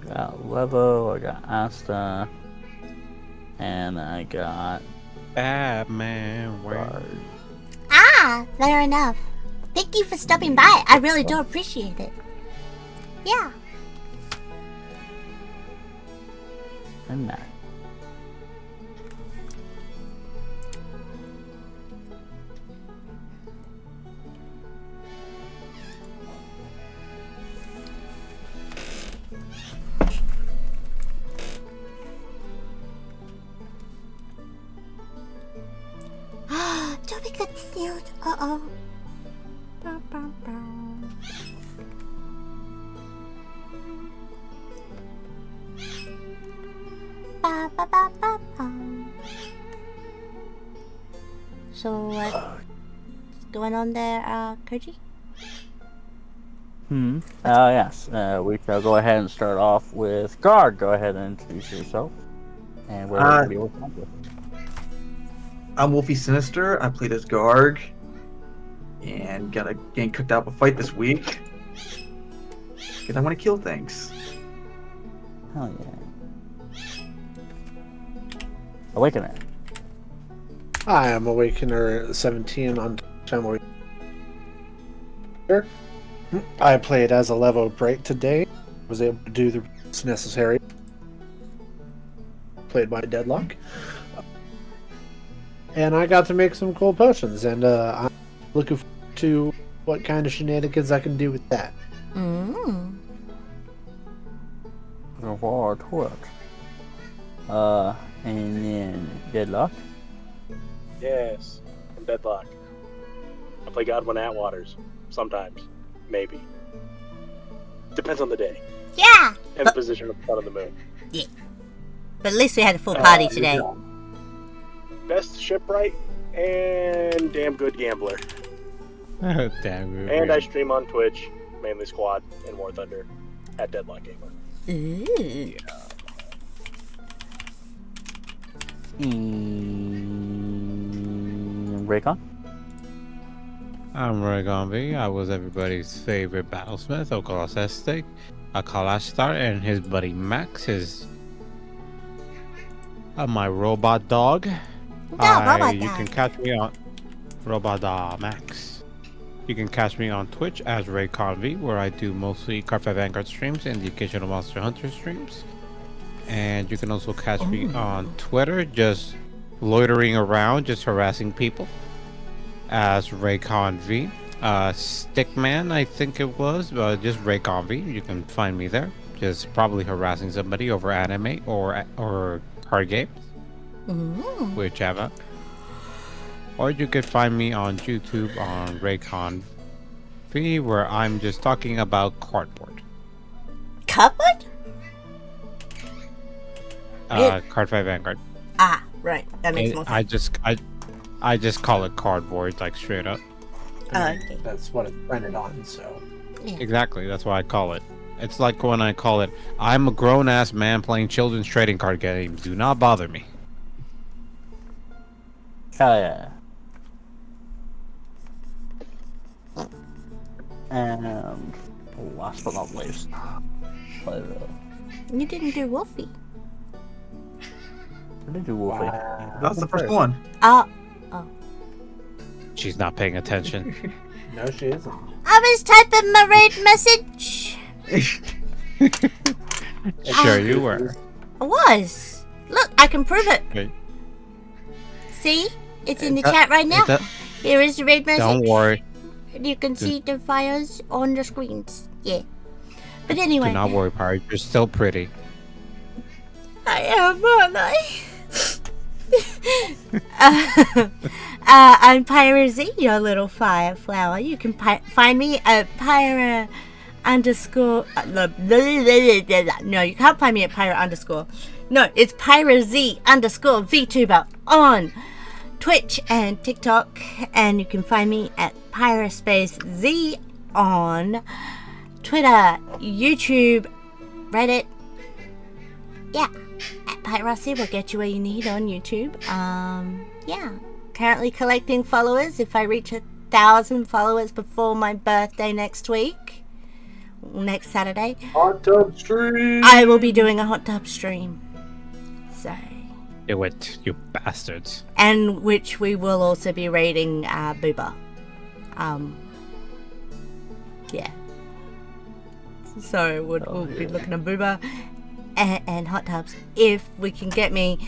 I got Levo, I got Asta, and I got Batman. Fair enough. Thank you for stopping by. I really do appreciate it. Yeah. and Matt. Toby got sealed. Uh-oh. Bow, bow, bow. Ba, ba, ba, ba, ba. So what's going on there, Koji? Yes. We shall go ahead and start off with Guard. Go ahead and introduce yourself. And we're going to be working with. I'm Wolfie Sinister. I played as Garg, and got getting cooked out of a fight this week. Because I want to kill things. Hell yeah. Awakener. Hi, I'm Awakener 17 on Twitch. I played as a level break today. Was able to do the routes necessary. Played by Deadlock. And I got to make some cool potions, and I'm looking forward to what kind of shenanigans I can do with that. Mm. Looking forward to it. And then Deadlock. Yes, I'm Deadlock. I play Godwin Atwaters. Sometimes. Maybe. Depends on the day. Yeah! And the position of the sun and the moon. Yeah. But at least we had a full party today. Best shipwright and damn good gambler. Damn good. And I stream on Twitch, mainly Squad and War Thunder at Deadlock Gamer. Ooh. Raycon. I'm Raycon V. I was everybody's favorite battlesmith, Ocalos Estate, a Kalashtar, and his buddy Max is my robot dog. You can catch me on Robot Max. You can catch me on Twitch as KonV, where I do mostly Carpet Vanguard streams and the occasional Monster Hunter streams. And you can also catch me on Twitter, just loitering around, just harassing people, as KonV. Stickman, I think it was, just KonV. You can find me there, just probably harassing somebody over anime or card games. Whichever. Or you could find me on YouTube on Raycon V, where I'm just talking about cardboard. Cupboard? Card 5 Vanguard. Ah, right. That makes more sense. I just call it cardboard, like straight up. Okay. That's what it's printed on, so. Yeah. Exactly, that's why I call it. It's like when I call it, I'm a grown-ass man playing children's trading card games. Do not bother me. Hell yeah. And last but not least, You didn't do Wolfie. I did do Wolfie. That was the first one. Oh. She's not paying attention. No, she isn't. I was typing my raid message. Sure you were. I was. Look, I can prove it. Okay. See? It's in the chat right now. Here is the raid message. Don't worry. You can see the fires on the screens. Yeah. But anyway. Do not worry, Pyra. You're still pretty. I am, aren't I? I'm Pyra Z, your little fire flower. You can find me at Pyra underscore. No, you can't find me at Pyra underscore. No, it's Pyra Z underscore VTuber on Twitch and TikTok. And you can find me at Pyra Space Z on Twitter, YouTube, Reddit. Yeah. At Pyra Z will get you where you need on YouTube. Yeah. Currently collecting followers. If I reach 1,000 followers before my birthday next week, next Saturday, Hot tub stream. I will be doing a hot tub stream. So. Do it, you bastards. And which we will also be raiding Booba. Yeah. So we'll be looking at Booba and hot tubs if we can get me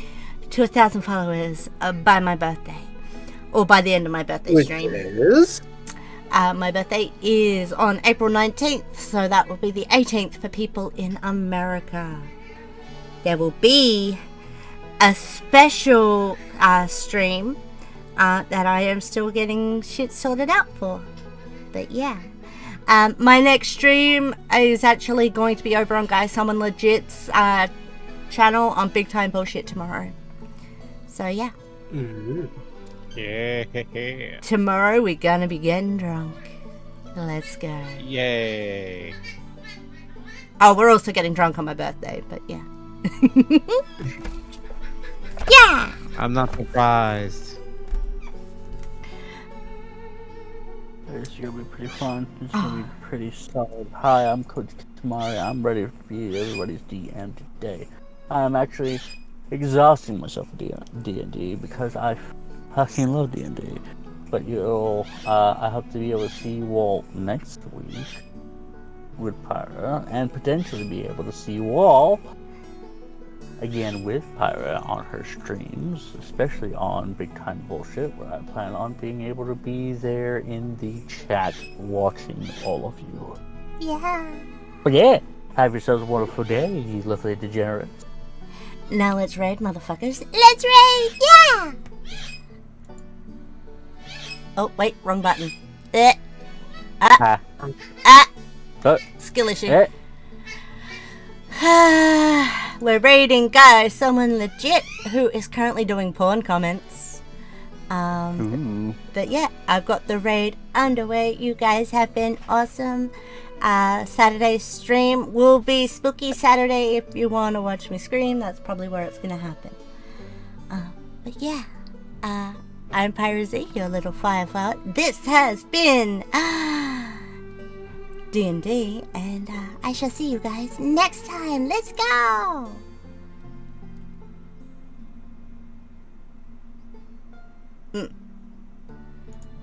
to 1,000 followers by my birthday, or by the end of my birthday stream. Which is? My birthday is on April 19th, so that will be the 18th for people in America. There will be a special stream that I am still getting shit sorted out for. But yeah. My next stream is actually going to be over on Guys Someone Legit's channel on Big Time Bullshit tomorrow. So yeah. Mm-hmm. Yeah. Tomorrow we're gonna be getting drunk. Let's go. Yay. Oh, we're also getting drunk on my birthday, but yeah. Yeah! I'm not surprised. It's gonna be pretty fun. It's gonna be pretty solid. Hi, I'm Coach Tamari. I'm ready to be everybody's DM today. I'm actually exhausting myself with D&D because I fucking love D&D. But I hope to be able to see you all next week with Pyra, and potentially be able to see you all again with Pyra on her streams, especially on Big Time Bullshit, where I plan on being able to be there in the chat watching all of you. Yeah. But yeah, have yourselves a wonderful day, you lovely degenerates. Now let's raid, motherfuckers. Let's raid! Yeah! Oh, wait, wrong button. Skill issue. We're raiding Guys Someone Legit, who is currently doing porn comments. But yeah, I've got the raid underway. You guys have been awesome. Saturday's stream will be Spooky Saturday. If you want to watch me scream, that's probably where it's gonna happen. But yeah, I'm Pyra Z, your little firefly. This has been D&D, and I shall see you guys next time. Let's go!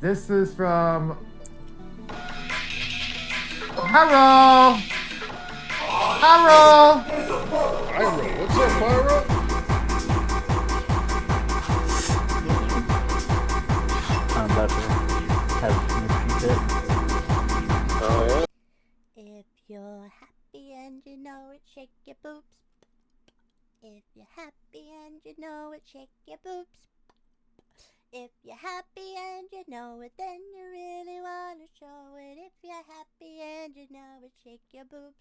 This is from Pyro! Pyro! Pyro, what's up, Pyro? I'm about to have some shit. Oh, If you're happy and you know it, shake your boobs. If you're happy and you know it, shake your boobs. If you're happy and you know it, then you really want to show it. If you're it, shake your boobs.